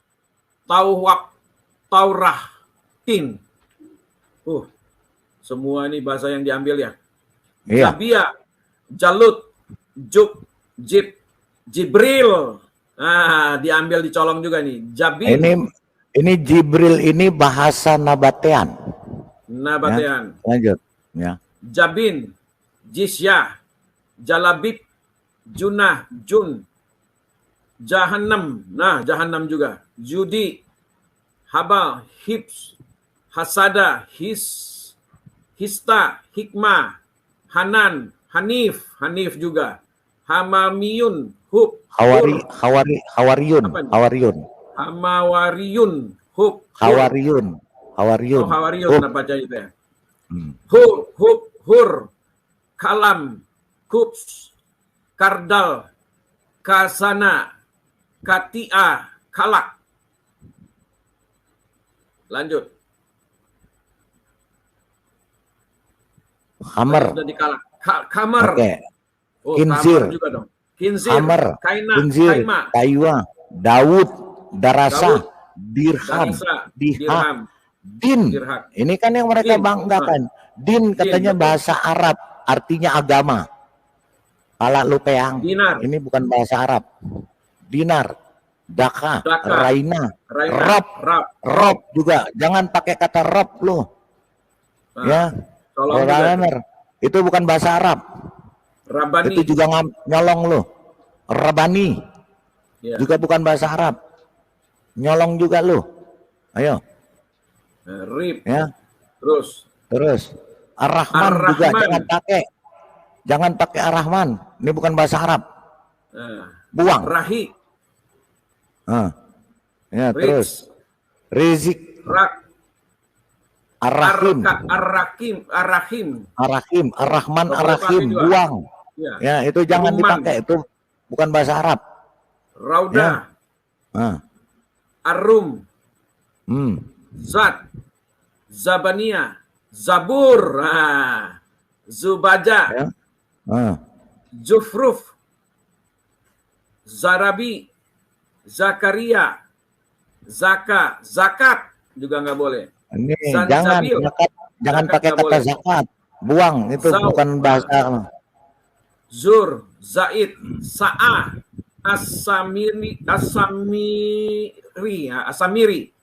Tauwab, Taurah, Tin. Semua ini bahasa yang diambil ya. iya. Zabia, Jalut, Juk, Jib, Jibril. Nah, diambil dicolong juga nih. Jabin, Ini Jibril ini bahasa Nabatean. Nabatean. Lanjut, ya. Jabin, Jisyah, Jalabib, Junah, Jun, Jahannam. Nah, Jahannam juga. Judi, Habal, Hibs, Hasada, Hista, Hikmah, Hanan, Hanif juga. Hamamiyun, Hub, Hur, Hawariyun, Apa ini? Hawariyun, Hamawariyun, Hub, Hur. Hawariyun, Hawariyun. Oh, Hawariyun, Hub. kenapa baca itu ya? Hmm. Hur, Kalam, Kups, Kardal, Kasana, Katia, Kalak. Lanjut. Hammer, Sudah dikalak. Kamar. oke. Oh, Khinzir. kamar juga dong. Khinzir, Hammer, Kaina, Khinzir, Kaima, Kaiwa, Daud, Darasa, Daud, Dirham, Darisa, Dihak, Dirham, Din. Dirhak. Ini kan yang mereka Din. banggakan. Din katanya betul. bahasa Arab, artinya agama. Pala lu peang. Dinar, Ini bukan bahasa Arab. Dinar, Daka, Daka, Raina, Raina, Rob, Rob juga. Jangan pakai kata Rob lu. Nah, Ya, tolong juga. Roller. Itu bukan bahasa Arab. Rabani. Itu juga nyolong lu. Rabani Ya. juga bukan bahasa Arab. Nyolong juga lu. Ayo, Rib. ya. Terus. Ar-Rahman juga Ar-Rahman. jangan pakai Ar-Rahman. Ini bukan bahasa Arab. Buang. Rahi. Ya, Riz. terus. Rizik, Rak. Ar-Rahim, Ar-Rahim. Ar-Rahim, Ar-Rahman, Beberapa Ar-Rahim, juga. buang. Ya. Ya, itu jangan Ruman. dipakai. Itu bukan bahasa Arab. Rauda. Ah. Arum. Zat. Zabania. Zabur. Zubaja. Ya. Jufruf. Zarabi. Zakaria. Zakat juga nggak boleh. Ini Zanjabil. jangan Zakat pakai nggak kata boleh. zakat. Buang, itu Zau. bukan bahasa. Zur, Zaid, Sa'a, Asamiri,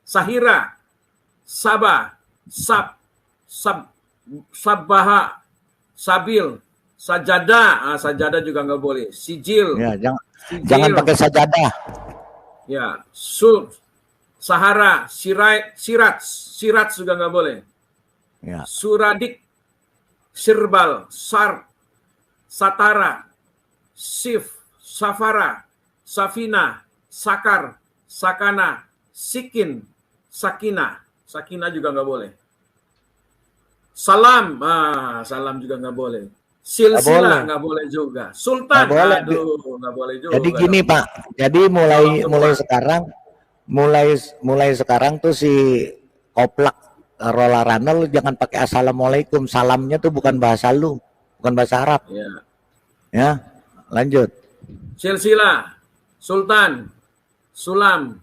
Sahira, Sabah, Sabaha, Sabil, Sajada, Sajada juga nggak boleh. Sijil, Ya, Sijil, jangan pakai sajadah. ya, Sahara, Sirats juga nggak boleh. Ya. Suradik, Sirbal, Sarp, Satara, Sif, Safara, Safina, Sakar, Sakana, Sikin, Sakina. Sakina juga nggak boleh. Salam, salam juga nggak boleh. Silsilah nggak boleh juga. Sultan, Nggak boleh. aduh nggak boleh juga. Jadi gini Pak, jadi mulai sekarang tuh si Koplak Rola Runner, lu jangan pakai assalamualaikum, salamnya tuh bukan bahasa lu, bukan bahasa Arab. Ya. Ya, lanjut. Silsilah, Sultan, Sulam,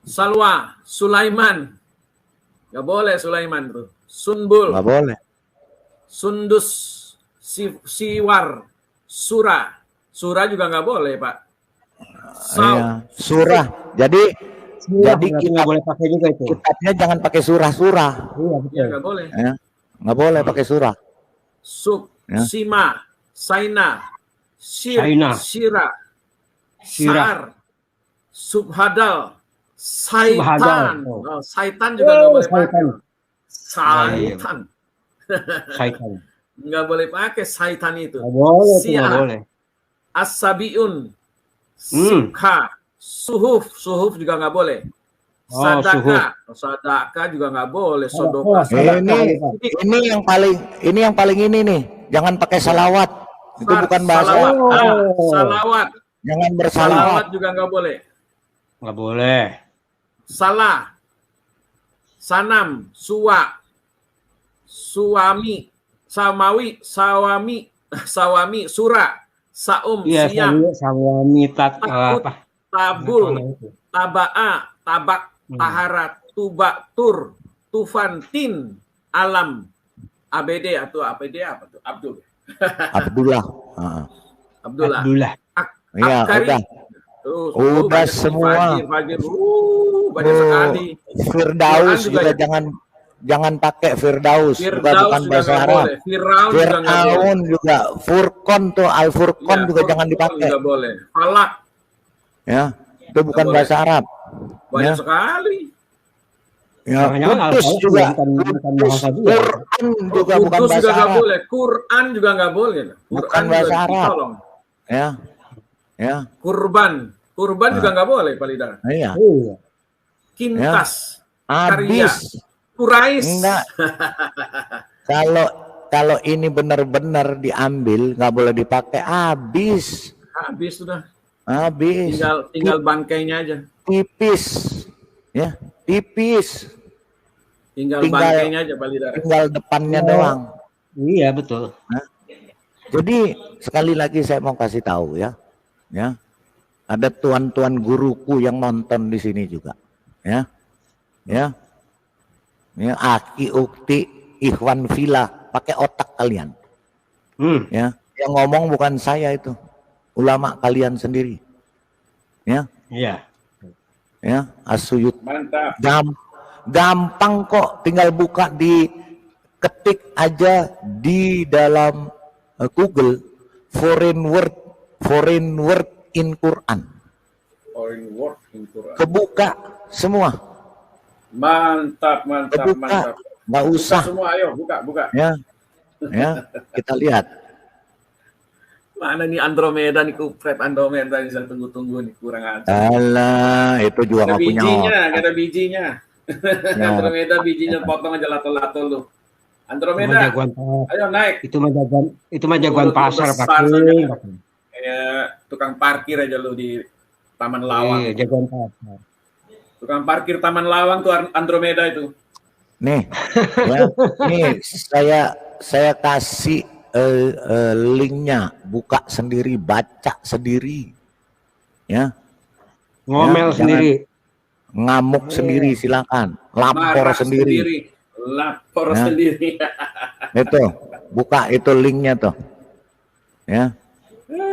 Salwa, Sulaiman. Nggak boleh Sulaiman tuh. Sunbul, Nggak boleh. Sundus, Siwar, Sura. Sura juga nggak boleh, Pak. Iya. Surah. Jadi Nggak boleh pakai juga itu. kitabnya jangan pakai surah-surah. Iya, Ya, betul. nggak boleh. Ya. Nggak boleh pakai surah. Sub, Ya. Sima, Saina, Saina. Syira, Syira. Sa'ar, Subhadal, Saitan. Subhadal. Oh, Saitan juga nggak boleh pakai. Saitan. Saitan. Saitan. Nggak boleh pakai Saitan itu. Nggak boleh, itu Sia, nggak boleh. As-Sabiun, Sikha, Suhuf juga nggak boleh. Oh, Sadaka juga nggak boleh. Sodoka. Ini yang paling ini nih. Jangan pakai salawat. Itu bukan bahasa. Salawat. Salawat. Jangan Salawat bersalawat. juga nggak boleh. Nggak boleh. Salah, Sanam, Suwa, Suami, Samawi, Sawami, Sura, Saum, Iya, Siam, Sawami Takut, apa? Tabul, Taba'a, Tabak, Taharat, Tuba, Tur, Tufan, Tin, Alam, ABD atau APD apa tuh? Abdul. Abdullah. Abdullah. Abdullah. Iya, Akari. udah. Udah banyak semua. Fajir. Banyak sekali. Firdaus Quran juga juga ya. jangan pakai Firdaus, juga Firdaus bukan juga bahasa nggak Arab. boleh. Firaun juga nggak boleh. Fir'aun juga, Furqon tuh, Al-Furqon Ya, juga Furqan jangan dipakai. juga boleh. Falak Ya, itu bukan boleh. bahasa Arab. banyak Ya. sekali. Ya, Jangan-jangan Kudus Al-Fatihah juga, bukan bahasa dia. Quran juga bukan Kudus bahasa juga nggak Arab. boleh. Quran juga nggak boleh. Bukan Quran bahasa juga Arab. ditolong. Ya, ya, Kurban juga nggak boleh, Pak Lidar. iya. Iya. Kintas, karya, Habis. Kurais. Enggak. Kalau ini benar-benar diambil, nggak boleh dipakai, habis. Habis sudah. Habis. Tinggal bangkainya aja. Tipis. Ya, tipis. Tinggal Tinggal- bangkainya aja, Pak Lidar. Tinggal depannya doang. Iya, betul. Jadi sekali lagi saya mau kasih tahu ya. Ya. Ada tuan-tuan guruku yang nonton di sini juga. Ya. Ya. Ya, Aki, Ukti, Ikhwan Villa, pakai otak kalian. Ya. Yang ngomong bukan saya itu. Ulama kalian sendiri. Ya. Iya. Ya, As-Suyut. Mantap. Gampang kok, tinggal buka di ketik aja di dalam Google foreign word in Quran. Foreign word in Quran. Kebuka semua. Mantap. Kebuka. Nggak usah. Semua, ayo buka. Ya. Ya, kita lihat. Mana nih Andromeda nih, kupret Andromeda nih, saya tunggu nih, kurang aja. Alah, itu juga Ada nggak punya bijinya, otak. nggak ada bijinya. Ya. Andromeda bijinya potong aja lato-lato lu. Itu mah Andromeda, jagoan ayo naik. itu mah jagoan Mulut lu pasar besar Pak. saja. Kayak tukang parkir aja lu di Taman Lawang. Iya, jagoan pasar. Tukang parkir Taman Lawang tuh Andromeda itu. Nih, ya, nih saya kasih linknya, buka sendiri, baca sendiri, ya, Ngomel Ya, sendiri. ngamuk sendiri, silakan, lapor Marah sendiri. Lapor Ya. sendiri. Itu, buka itu linknya tuh, ya,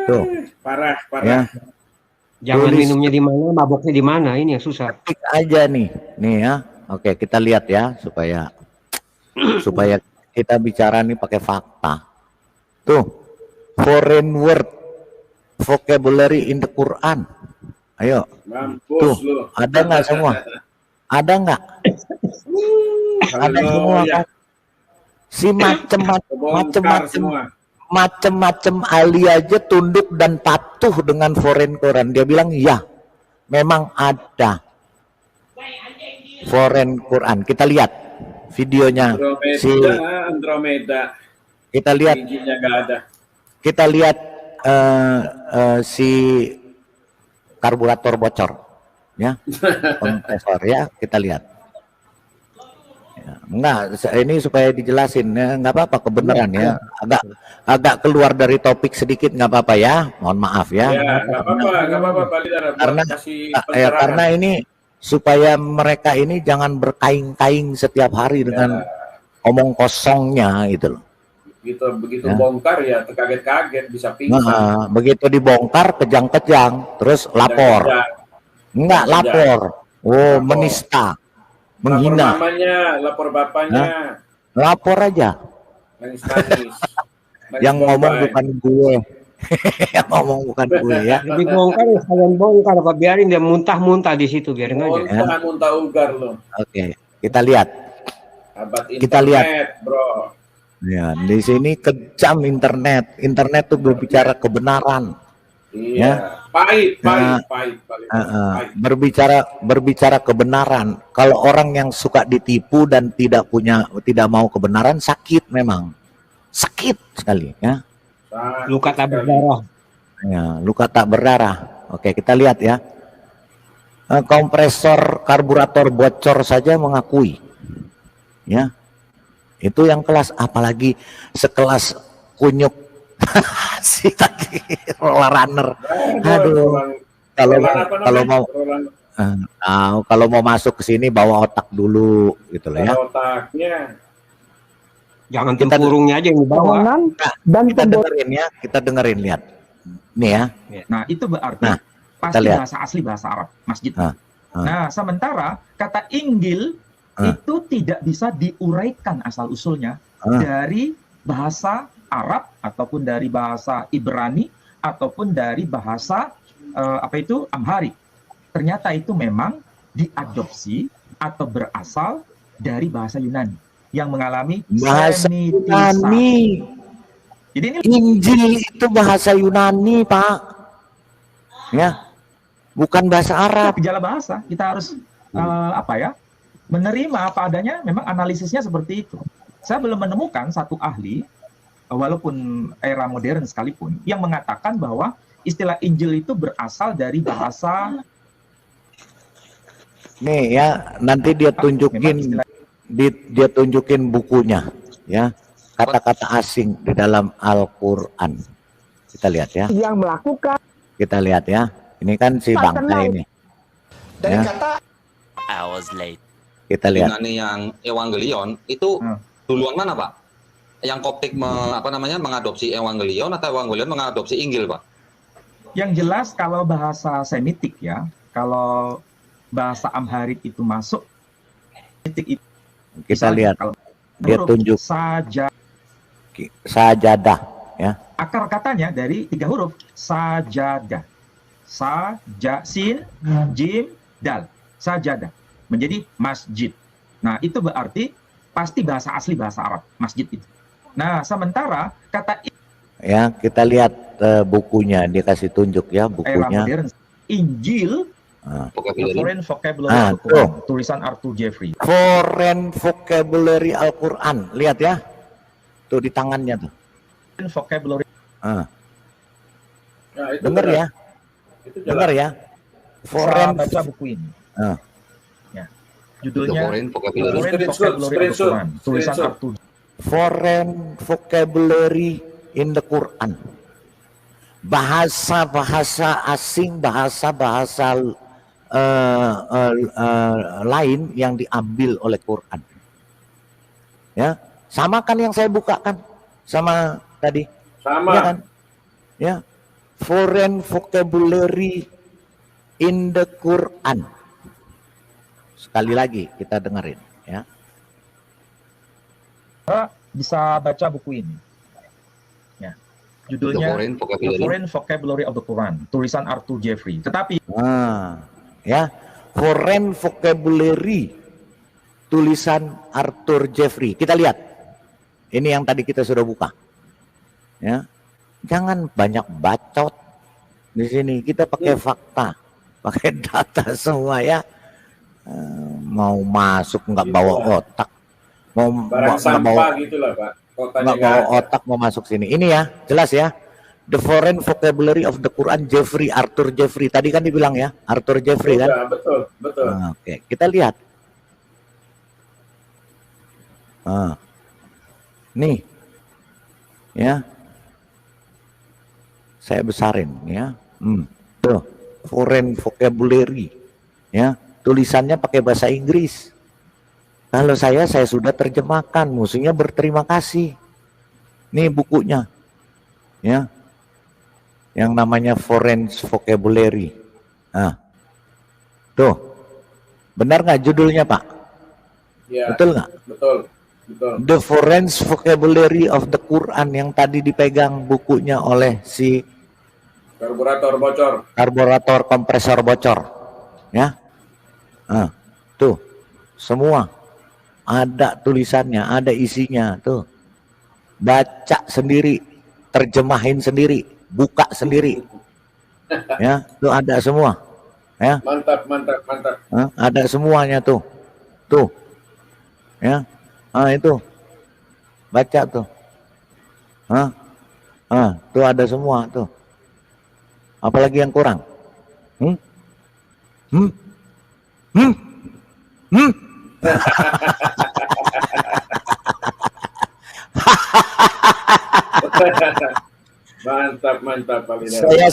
tuh, Parah. ya, Jangan Tulis. minumnya di mana, maboknya di mana, ini yang susah. ketik aja nih ya, oke kita lihat ya supaya kita bicara nih pakai fakta. Tuh, foreign word vocabulary in the Quran. Ayo, Mampus tuh, lu. ada nggak semua? Ada nggak? Ada semua Haleluya. kan? Si Kebongkar semua. macem-macem ahli aja tunduk dan patuh dengan foreign Quran. Dia bilang ya, memang ada foreign Quran. Kita lihat videonya. Andromeda. Kita lihat. Bijinya nggak ada. Kita lihat si karburator bocor, ya, kompresor, ya, kita lihat. Ya, enggak, ini supaya dijelasin, ya, nggak apa-apa kebenaran ya. Agak keluar dari topik sedikit nggak apa-apa ya. Mohon maaf ya. Ya, nggak apa-apa, Pak Lidar. Karena ini supaya mereka ini jangan berkaing-kaing setiap hari dengan omong kosongnya gitu loh. Begitu bongkar ya terkaget-kaget bisa pingsan. Nah, begitu dibongkar kejang-kejang, terus lapor. Enggak lapor. Oh, menista. Menghina. Lapor mamanya, lapor bapaknya. Lapor aja. Nangis-nangis. Yang ngomong bukan gue. Yang ngomong bukan gue ya. Lebih bongkar ya sekalian bongkar, Pak. Biarin dia muntah-muntah di situ, biarin aja. Muntah ugar lo. Oke, kita lihat. Abad internet, Kita lihat. Bro. Ya, di sini kejam internet. Internet tuh berbicara kebenaran. Iya. Ya. Pahit. Berbicara kebenaran. Kalau orang yang suka ditipu dan tidak mau kebenaran, sakit memang. Sakit sekali ya. Luka tak berdarah. Ya, luka tak berdarah. Oke, kita lihat ya. Kompresor karburator bocor saja mengakui. Ya. Itu yang kelas, apalagi sekelas kunyuk si tadi roller runner. Aduh. Kalau mau masuk ke sini bawa otak dulu gitu loh ya. Otaknya. Jangan tempurungnya aja yang dibawa. Dan kita dengerin ya, kita dengerin, lihat. Nih ya. Nah, itu berarti pasti bahasa asli, bahasa Arab, masjid. Nah, sementara kata Injil itu tidak bisa diuraikan asal-usulnya dari bahasa Arab ataupun dari bahasa Ibrani ataupun dari bahasa Amhari. Ternyata itu memang diadopsi atau berasal dari bahasa Yunani yang mengalami bahasa Yunani. Jadi ini Injil itu bahasa Yunani, Pak. Ya. Bukan bahasa Arab. Gejala bahasa. Kita harus menerima apa adanya. Memang analisisnya seperti itu. Saya belum menemukan satu ahli, walaupun era modern sekalipun, yang mengatakan bahwa istilah Injil itu berasal dari bahasa. Nih ya, nanti dia tunjukin, dia tunjukin bukunya, ya, kata-kata asing di dalam Al-Quran. Kita lihat ya. Yang melakukan. Kita lihat ya. Ini kan si bangkai ini. Dari ya. kata hours late. Kita lihat. Yunani yang Evangelion itu duluan mana, Pak? Yang Koptik mengadopsi Evangelion atau Evangelion mengadopsi Injil, Pak? Yang jelas kalau bahasa Semitik ya, kalau bahasa Amharik itu masuk, Semitik itu kita lihat. Dia tunjuk sajadah, ya. Akar katanya dari 3 huruf sajadah. Sin, jim, dal. Sajadah. Menjadi masjid. Nah, itu berarti pasti bahasa asli bahasa Arab, masjid itu. Nah, sementara kata ya, kita lihat bukunya, dia kasih tunjuk ya bukunya. Modern, Injil, Foreign Vocabulary tulisan Arthur Jeffrey. Foreign Vocabulary Al-Quran, lihat ya. Tuh di tangannya tuh. Foreign Vocabulary. Dengar ya. Dengar ya. Foreign baca buku ini. Ya. Judulnya Foreign Vocabulary Al-Quran, tulisan Arthur. Foreign Vocabulary in the Quran. Bahasa-bahasa asing, bahasa-bahasa lain yang diambil oleh Quran. Ya, sama kan yang saya bukakan sama tadi. Sama. Ya kan? Ya. Foreign Vocabulary in the Quran. Sekali lagi kita dengerin ya. Bisa baca buku ini. Ya. Judulnya Foreign Vocabulary of the Quran, tulisan Arthur Jeffrey. Tetapi ya, Foreign Vocabulary tulisan Arthur Jeffrey. Kita lihat. Ini yang tadi kita sudah buka. Ya. Jangan banyak bacot di sini. Kita pakai fakta, pakai data semua ya. Mau masuk nggak bawa otak, mau Barang nggak sampah bawa, gitulah Pak. Kotanya nggak bawa otak mau masuk sini. Ini ya, jelas ya. The Foreign Vocabulary of the Quran, Arthur Jeffrey. Tadi kan dibilang ya, Arthur Jeffrey kan. Ya, betul, betul. Nah, oke, kita lihat. Nih, ya. Saya besarin ya. Tuh, Foreign Vocabulary. Ya, tulisannya pakai bahasa Inggris. Kalau saya sudah terjemahkan, musuhnya berterima kasih. Nih bukunya. Ya. Yang namanya Foreign Vocabulary. Nah. Tuh. Benar nggak judulnya, Pak? Ya, betul nggak? Betul. Betul. The Foreign Vocabulary of the Quran yang tadi dipegang bukunya oleh si karburator bocor. Karburator kompresor bocor. Ya. Tuh. Semua ada tulisannya, ada isinya tuh. Baca sendiri, terjemahin sendiri, buka sendiri. Ya, tuh ada semua. Ya. Mantap, mantap, mantap. Ada semuanya tuh. Tuh. Ya. Itu. Baca tuh. Tuh ada semua tuh. Apalagi yang kurang? Mantap, mantap Pak Leader.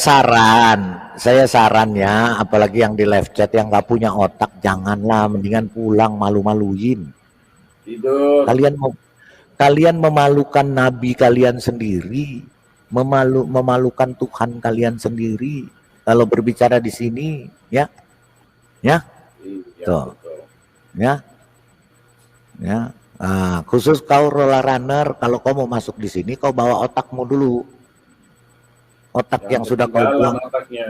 Saya saran ya, apalagi yang di live chat yang nggak punya otak, janganlah, mendingan pulang malu-maluin. Tidur. Kalian memalukan Nabi kalian sendiri, memalukan Tuhan kalian sendiri. Kalau berbicara di sini, ya. Iya, Tuh. betul. Ya. Khusus kau roller runner, kalau kau mau masuk di sini, kau bawa otakmu dulu. Otak yang sudah kau buang,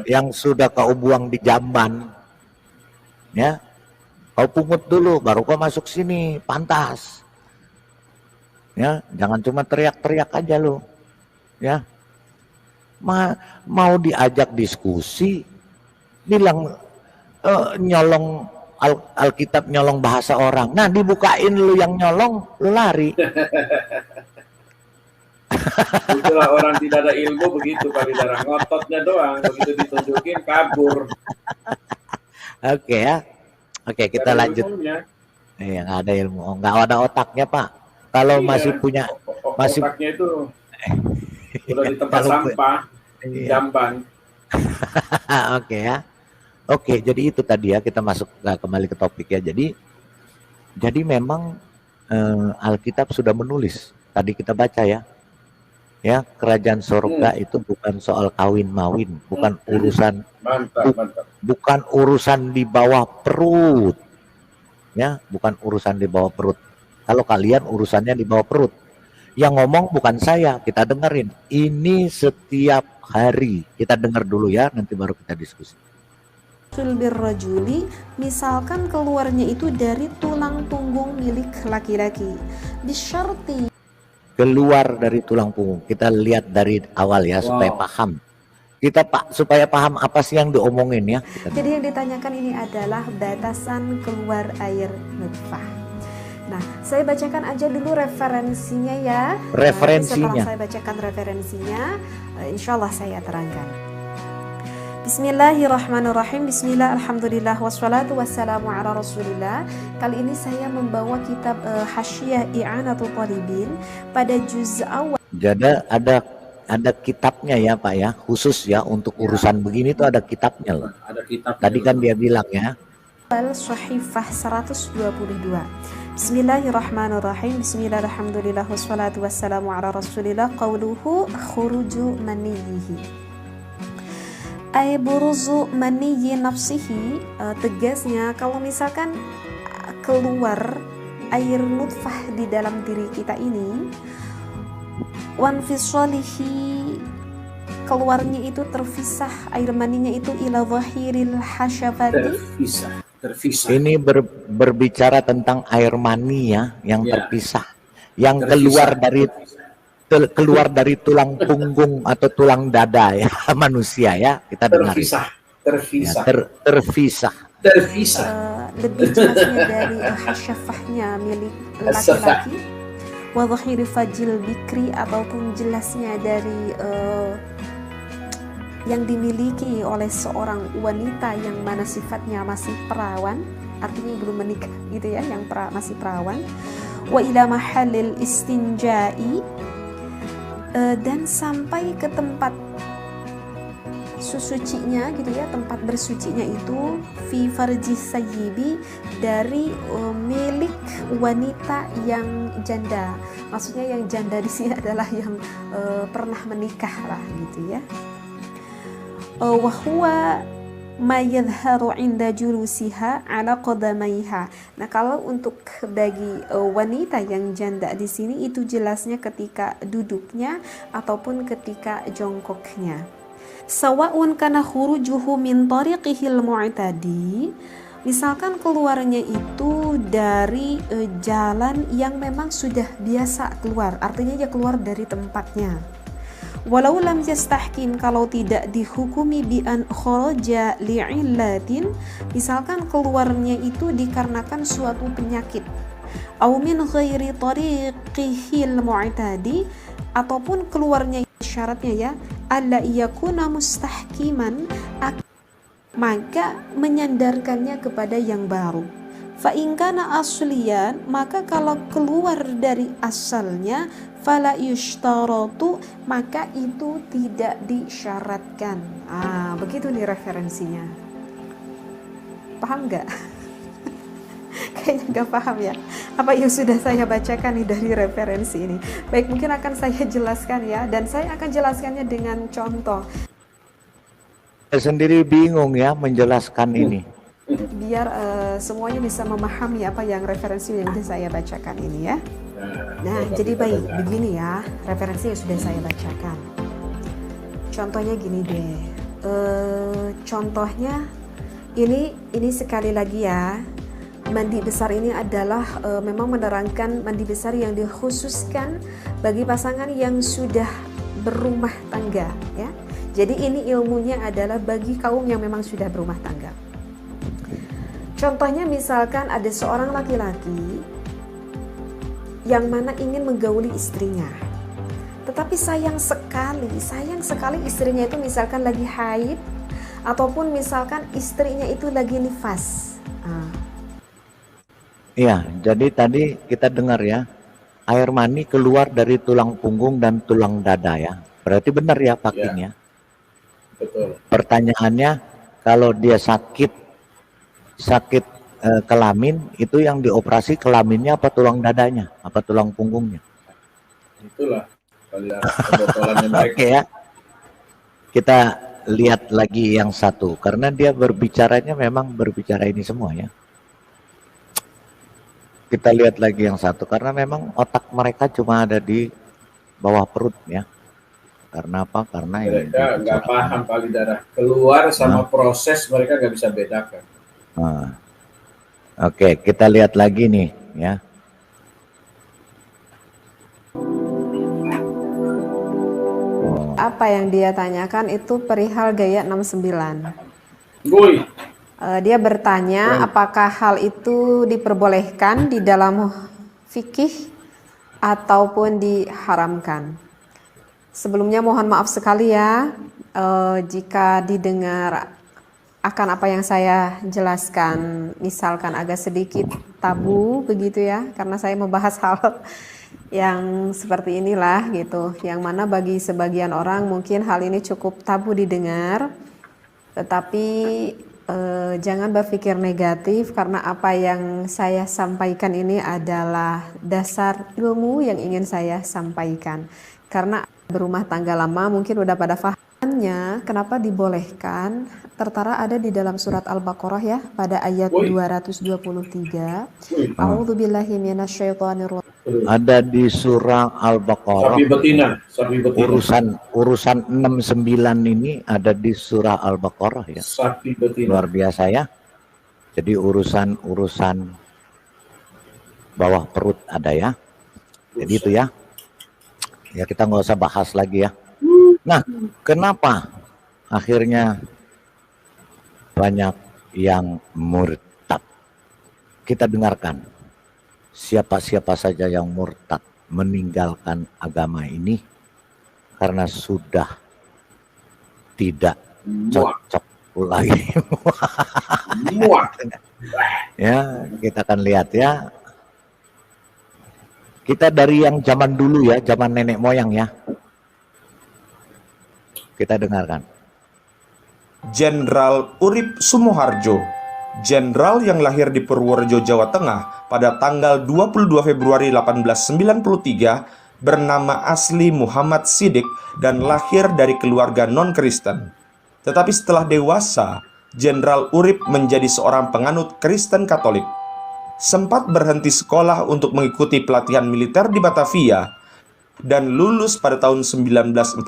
yang sudah kau buang di jamban, ya. Kau pungut dulu, baru kau masuk sini, pantas. Ya, jangan cuma teriak-teriak aja lo, ya. Mau diajak diskusi, bilang nyolong Alkitab, nyolong bahasa orang. Nah, dibukain lu yang nyolong, lu lari. Itulah orang tidak ada ilmu begitu Pak Leader. Ngototnya doang, begitu ditunjukin kabur. Oke ya. Oke, kita lanjut. Iya, nggak ada ilmu, nggak ada otaknya Pak. Kalau masih punya, otaknya itu udah di tempat sampah, di jamban. Oke ya. Oke, jadi itu tadi ya, kita masuk kembali ke topik ya. Jadi memang Alkitab sudah menulis. Tadi kita baca ya. Ya, kerajaan surga itu bukan soal kawin-mawin, bukan urusan bukan urusan di bawah perut. Ya, bukan urusan di bawah perut. Kalau kalian urusannya di bawah perut. Yang ngomong bukan saya, kita dengerin. Ini setiap hari. Kita dengar dulu ya, nanti baru kita diskusi. Birrajuli, misalkan keluarnya itu dari tulang punggung milik laki-laki. Bisyarti, keluar dari tulang punggung. Kita lihat dari awal ya, supaya paham. Supaya paham apa sih yang diomongin ya. Jadi yang ditanyakan ini adalah batasan keluar air nutfah. Nah, saya bacakan aja dulu referensinya ya. Referensinya. Setelah saya bacakan referensinya, insya Allah saya terangkan. Bismillahirrahmanirrahim. Bismillah, alhamdulillah, wassalatu wassalamu ala rasulillah. Kali ini saya membawa kitab Hasyiah I'anatul Talibin pada juz awal. Jadi ada kitabnya ya Pak ya, khusus ya untuk urusan begini tuh ada kitabnya loh. Ada kitab. Tadi kan dia bilang ya. Sahifah 122. Bismillahirrahmanirrahim. Bismillah, alhamdulillah, wassalatu wassalamu ala rasulillah. Qauluhu khuruju maniyyihi. Ay buruzu maniyyi nafsihi, tegasnya kalau misalkan keluar air nutfah di dalam diri kita ini, wanfisalihi, keluarnya itu terpisah, air maninya itu ila zahiril hasyafati, terpisah. Ini berbicara tentang air mani ya, yang terpisah. yang keluar dari tulang punggung atau tulang dada ya manusia ya, kita dengar. Terpisah. Lebih jelasnya dari hasyafahnya milik laki-laki, wa dhahiri fajil bikri, ataupun jelasnya dari yang dimiliki oleh seorang wanita yang mana sifatnya masih perawan, artinya belum menikah gitu ya, yang masih perawan. Wa ila mahallil istinja'i, dan sampai ke tempat susucinya gitu ya, tempat bersucinya itu fi farji sayyibi, dari milik wanita yang janda. Maksudnya yang janda di sini adalah yang pernah menikah lah gitu ya. Wa huwa ma yadhharu 'inda julusiha 'ala qadamaiha. Nah, kalau untuk bagi wanita yang janda di sini itu jelasnya ketika duduknya ataupun ketika jongkoknya. Sawa'un kana khurujuhu min tariqihil mu'tadi, misalkan keluarnya itu dari jalan yang memang sudah biasa keluar, artinya dia keluar dari tempatnya. Walau lam yastahkim, kalau tidak dihukumi bi an kharaja li'illatin, misalkan keluarnya itu dikarenakan suatu penyakit, au min ghairi tariqihil mu'tadi, ataupun keluarnya syaratnya ya alla yakuna mustahkiman, maka menyandarkannya kepada yang baru. Fa in kana asliyan, maka kalau keluar dari asalnya, fala yushtaratu, maka itu tidak disyaratkan. Begitu nih referensinya. Paham nggak? Kayaknya nggak paham ya apa yang sudah saya bacakan nih dari referensi ini. Baik, mungkin akan saya jelaskan ya, dan saya akan jelaskannya dengan contoh. Saya sendiri bingung ya menjelaskan ini, biar semuanya bisa memahami apa yang referensi yang sudah saya bacakan ini ya. Nah, jadi baik, begini ya referensi yang sudah saya bacakan. Contohnya gini deh. Contohnya ini sekali lagi ya. Mandi besar ini adalah memang menerangkan mandi besar yang dikhususkan bagi pasangan yang sudah berumah tangga ya. Jadi ini ilmunya adalah bagi kaum yang memang sudah berumah tangga. Contohnya misalkan ada seorang laki-laki yang mana ingin menggauli istrinya, tetapi sayang sekali istrinya itu misalkan lagi haid, ataupun misalkan istrinya itu lagi nifas. Iya, jadi tadi kita dengar ya, air mani keluar dari tulang punggung dan tulang dada ya. Berarti benar ya pakingnya. Betul. Pertanyaannya, kalau dia sakit kelamin, itu yang dioperasi kelaminnya apa tulang dadanya, apa tulang punggungnya? Itulah kebotolannya mereka. Oke ya, kita lihat lagi yang satu, karena dia berbicaranya memang berbicara ini semua ya. Kita lihat lagi yang satu, karena memang otak mereka cuma ada di bawah perut ya. Karena apa? Karena mereka nggak paham palidarah keluar sama proses, mereka nggak bisa bedakan. Oke, kita lihat lagi nih ya. Apa yang dia tanyakan itu perihal gaya 69. Dia bertanya apakah hal itu diperbolehkan di dalam fikih ataupun diharamkan. Sebelumnya mohon maaf sekali ya jika didengar akan apa yang saya jelaskan misalkan agak sedikit tabu begitu ya, karena saya membahas hal yang seperti inilah gitu, yang mana bagi sebagian orang mungkin hal ini cukup tabu didengar, tetapi jangan berpikir negatif, karena apa yang saya sampaikan ini adalah dasar ilmu yang ingin saya sampaikan. Karena berumah tangga lama mungkin udah pada fahamnya kenapa dibolehkan, tertara ada di dalam surat Al-Baqarah ya, pada ayat 223. A'udzubillahi minasyaitonirrajim. Ada di surah Al-Baqarah. Sapi betina. Urusan 69 ini ada di surah Al-Baqarah ya. Sapi betina. Luar biasa ya. Jadi urusan bawah perut ada ya. Jadi itu ya. Ya kita nggak usah bahas lagi ya. Nah, kenapa akhirnya banyak yang murtad? Kita dengarkan. Siapa-siapa saja yang murtad meninggalkan agama ini karena sudah tidak cocok lagi. Ya, kita akan lihat ya. Kita dari yang zaman dulu ya, zaman nenek moyang ya. Kita dengarkan. Jenderal Urip Sumoharjo, jenderal yang lahir di Purworejo, Jawa Tengah pada tanggal 22 Februari 1893, bernama asli Muhammad Siddiq dan lahir dari keluarga non-Kristen. Tetapi setelah dewasa, Jenderal Urip menjadi seorang penganut Kristen Katolik. Sempat berhenti sekolah untuk mengikuti pelatihan militer di Batavia, dan lulus pada tahun 1914,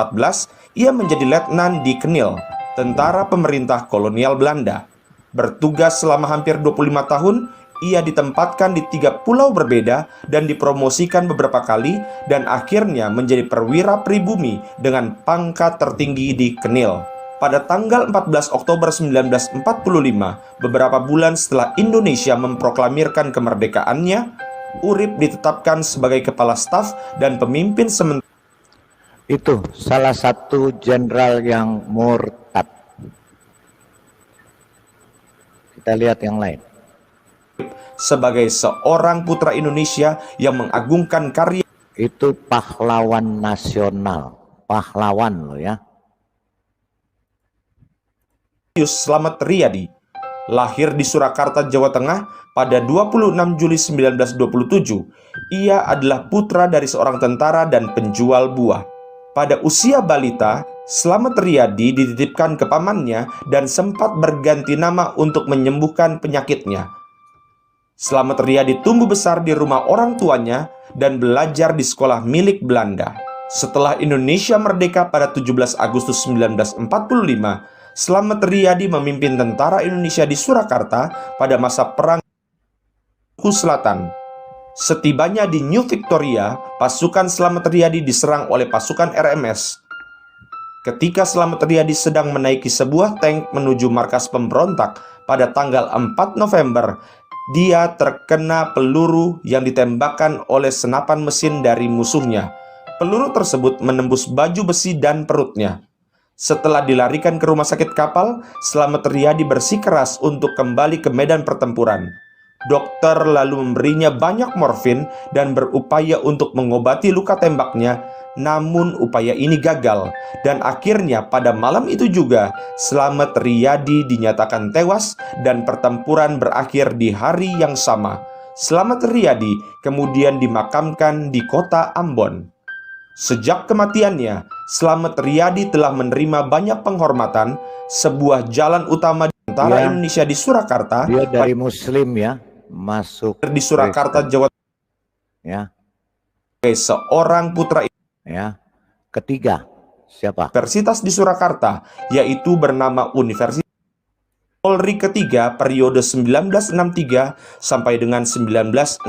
ia menjadi letnan di Kenil, tentara pemerintah kolonial Belanda. Bertugas selama hampir 25 tahun, ia ditempatkan di 3 pulau berbeda dan dipromosikan beberapa kali, dan akhirnya menjadi perwira pribumi dengan pangkat tertinggi di Kenil. Pada tanggal 14 Oktober 1945, beberapa bulan setelah Indonesia memproklamirkan kemerdekaannya, Urip ditetapkan sebagai kepala staf dan pemimpin sementara. Itu salah satu jenderal yang murtad. Kita lihat yang lain. Sebagai seorang putra Indonesia yang mengagungkan karya. Itu pahlawan nasional. Pahlawan loh ya. Slamet Riyadi, lahir di Surakarta, Jawa Tengah pada 26 Juli 1927. Ia adalah putra dari seorang tentara dan penjual buah. Pada usia balita, Slamet Riyadi dititipkan ke pamannya dan sempat berganti nama untuk menyembuhkan penyakitnya. Slamet Riyadi tumbuh besar di rumah orang tuanya dan belajar di sekolah milik Belanda. Setelah Indonesia merdeka pada 17 Agustus 1945, Slamet Riyadi memimpin tentara Indonesia di Surakarta pada masa Perang Selatan. Setibanya di New Victoria, pasukan Slamet Riyadi diserang oleh pasukan RMS. Ketika Slamet Riyadi sedang menaiki sebuah tank menuju markas pemberontak pada tanggal 4 November, dia terkena peluru yang ditembakkan oleh senapan mesin dari musuhnya. Peluru tersebut menembus baju besi dan perutnya. Setelah dilarikan ke rumah sakit kapal, Slamet Riyadi bersikeras untuk kembali ke medan pertempuran. Dokter lalu memberinya banyak morfin dan berupaya untuk mengobati luka tembaknya, namun upaya ini gagal. Dan akhirnya pada malam itu juga, Slamet Riyadi dinyatakan tewas dan pertempuran berakhir di hari yang sama. Slamet Riyadi kemudian dimakamkan di kota Ambon. Sejak kematiannya, Slamet Riyadi telah menerima banyak penghormatan. Sebuah jalan utama di antara Indonesia di Surakarta. Dia dari Muslim ya, masuk di Surakarta, Jawa Tengah. Ya. Seorang putra. Ya. Ketiga, siapa? Universitas di Surakarta, yaitu bernama Universitas Polri ketiga periode 1963 sampai dengan 1965.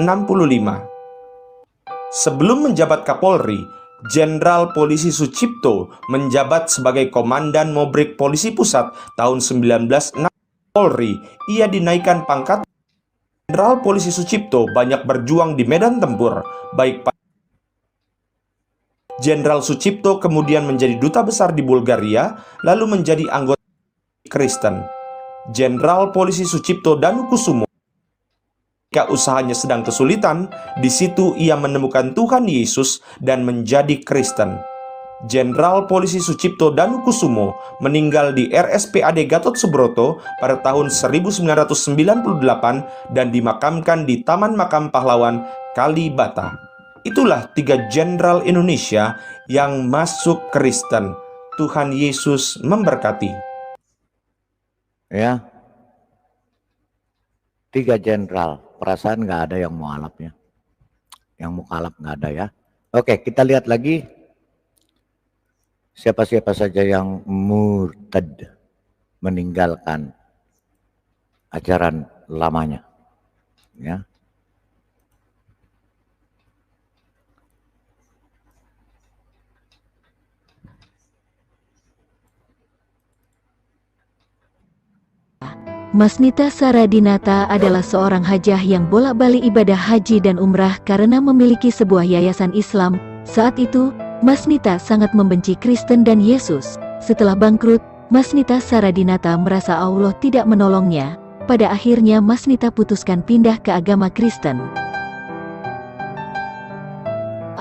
Sebelum menjabat Kapolri, Jenderal Polisi Sucipto menjabat sebagai Komandan Mobrik Polisi Pusat tahun 1960. Polri, ia dinaikkan pangkat. Jenderal Polisi Sucipto banyak berjuang di medan tempur, baik Jenderal Sucipto kemudian menjadi duta besar di Bulgaria, lalu menjadi anggota Kristen. Jenderal Polisi Sucipto Danukusumo, ketika usahanya sedang kesulitan, di situ ia menemukan Tuhan Yesus dan menjadi Kristen. Jenderal Polisi Sucipto Danukusumo meninggal di RSPAD Gatot Subroto pada tahun 1998 dan dimakamkan di Taman Makam Pahlawan Kalibata. Itulah 3 jenderal Indonesia yang masuk Kristen. Tuhan Yesus memberkati. Ya, 3 jenderal. Perasaan nggak ada yang mualafnya. Yang mualaf nggak ada ya. Oke, kita lihat lagi. Siapa-siapa saja yang murtad meninggalkan ajaran lamanya. Ya. Masnita Saradinata adalah seorang hajah yang bolak-balik ibadah haji dan umrah karena memiliki sebuah yayasan Islam. Saat itu, Masnita sangat membenci Kristen dan Yesus. Setelah bangkrut, Masnita Saradinata merasa Allah tidak menolongnya. Pada akhirnya Masnita putuskan pindah ke agama Kristen.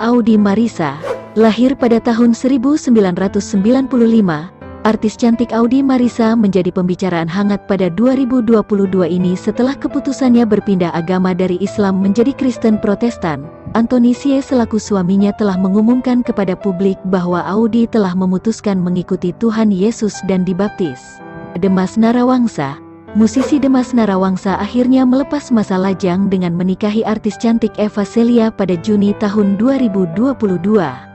Audi Marisa lahir pada tahun 1995. Artis cantik Audi Marisa menjadi pembicaraan hangat pada 2022 ini setelah keputusannya berpindah agama dari Islam menjadi Kristen Protestan. Anthony Sie selaku suaminya telah mengumumkan kepada publik bahwa Audi telah memutuskan mengikuti Tuhan Yesus dan dibaptis. Demas Narawangsa, musisi Demas Narawangsa akhirnya melepas masa lajang dengan menikahi artis cantik Eva Celia pada Juni tahun 2022.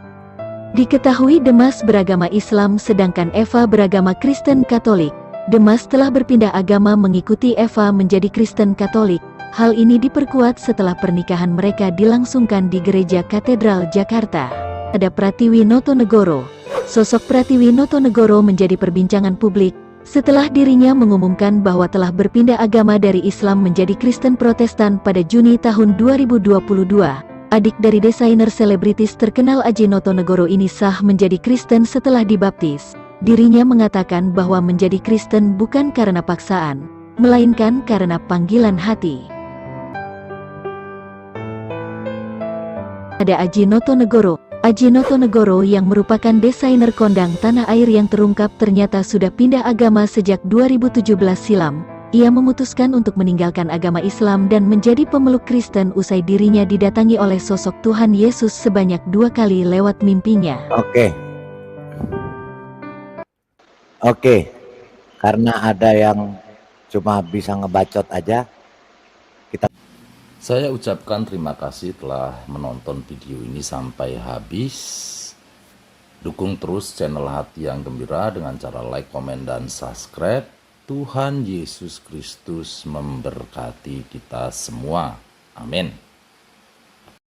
Diketahui Demas beragama Islam sedangkan Eva beragama Kristen Katolik. Demas telah berpindah agama mengikuti Eva menjadi Kristen Katolik. Hal ini diperkuat setelah pernikahan mereka dilangsungkan di Gereja Katedral Jakarta. Ada Pratiwi Notonegoro. Sosok Pratiwi Notonegoro menjadi perbincangan publik setelah dirinya mengumumkan bahwa telah berpindah agama dari Islam menjadi Kristen Protestan pada Juni tahun 2022. Adik dari desainer selebritis terkenal Aji Notonegoro ini sah menjadi Kristen setelah dibaptis. Dirinya mengatakan bahwa menjadi Kristen bukan karena paksaan, melainkan karena panggilan hati. Ada Aji Notonegoro. Aji Notonegoro yang merupakan desainer kondang tanah air yang terungkap ternyata sudah pindah agama sejak 2017 silam. Ia memutuskan untuk meninggalkan agama Islam dan menjadi pemeluk Kristen usai dirinya didatangi oleh sosok Tuhan Yesus sebanyak 2 kali lewat mimpinya. Oke. Karena ada yang cuma bisa ngebacot aja, Saya ucapkan terima kasih telah menonton video ini sampai habis. Dukung terus channel Hati yang Gembira dengan cara like, komen, dan subscribe. Tuhan Yesus Kristus memberkati kita semua. Amin.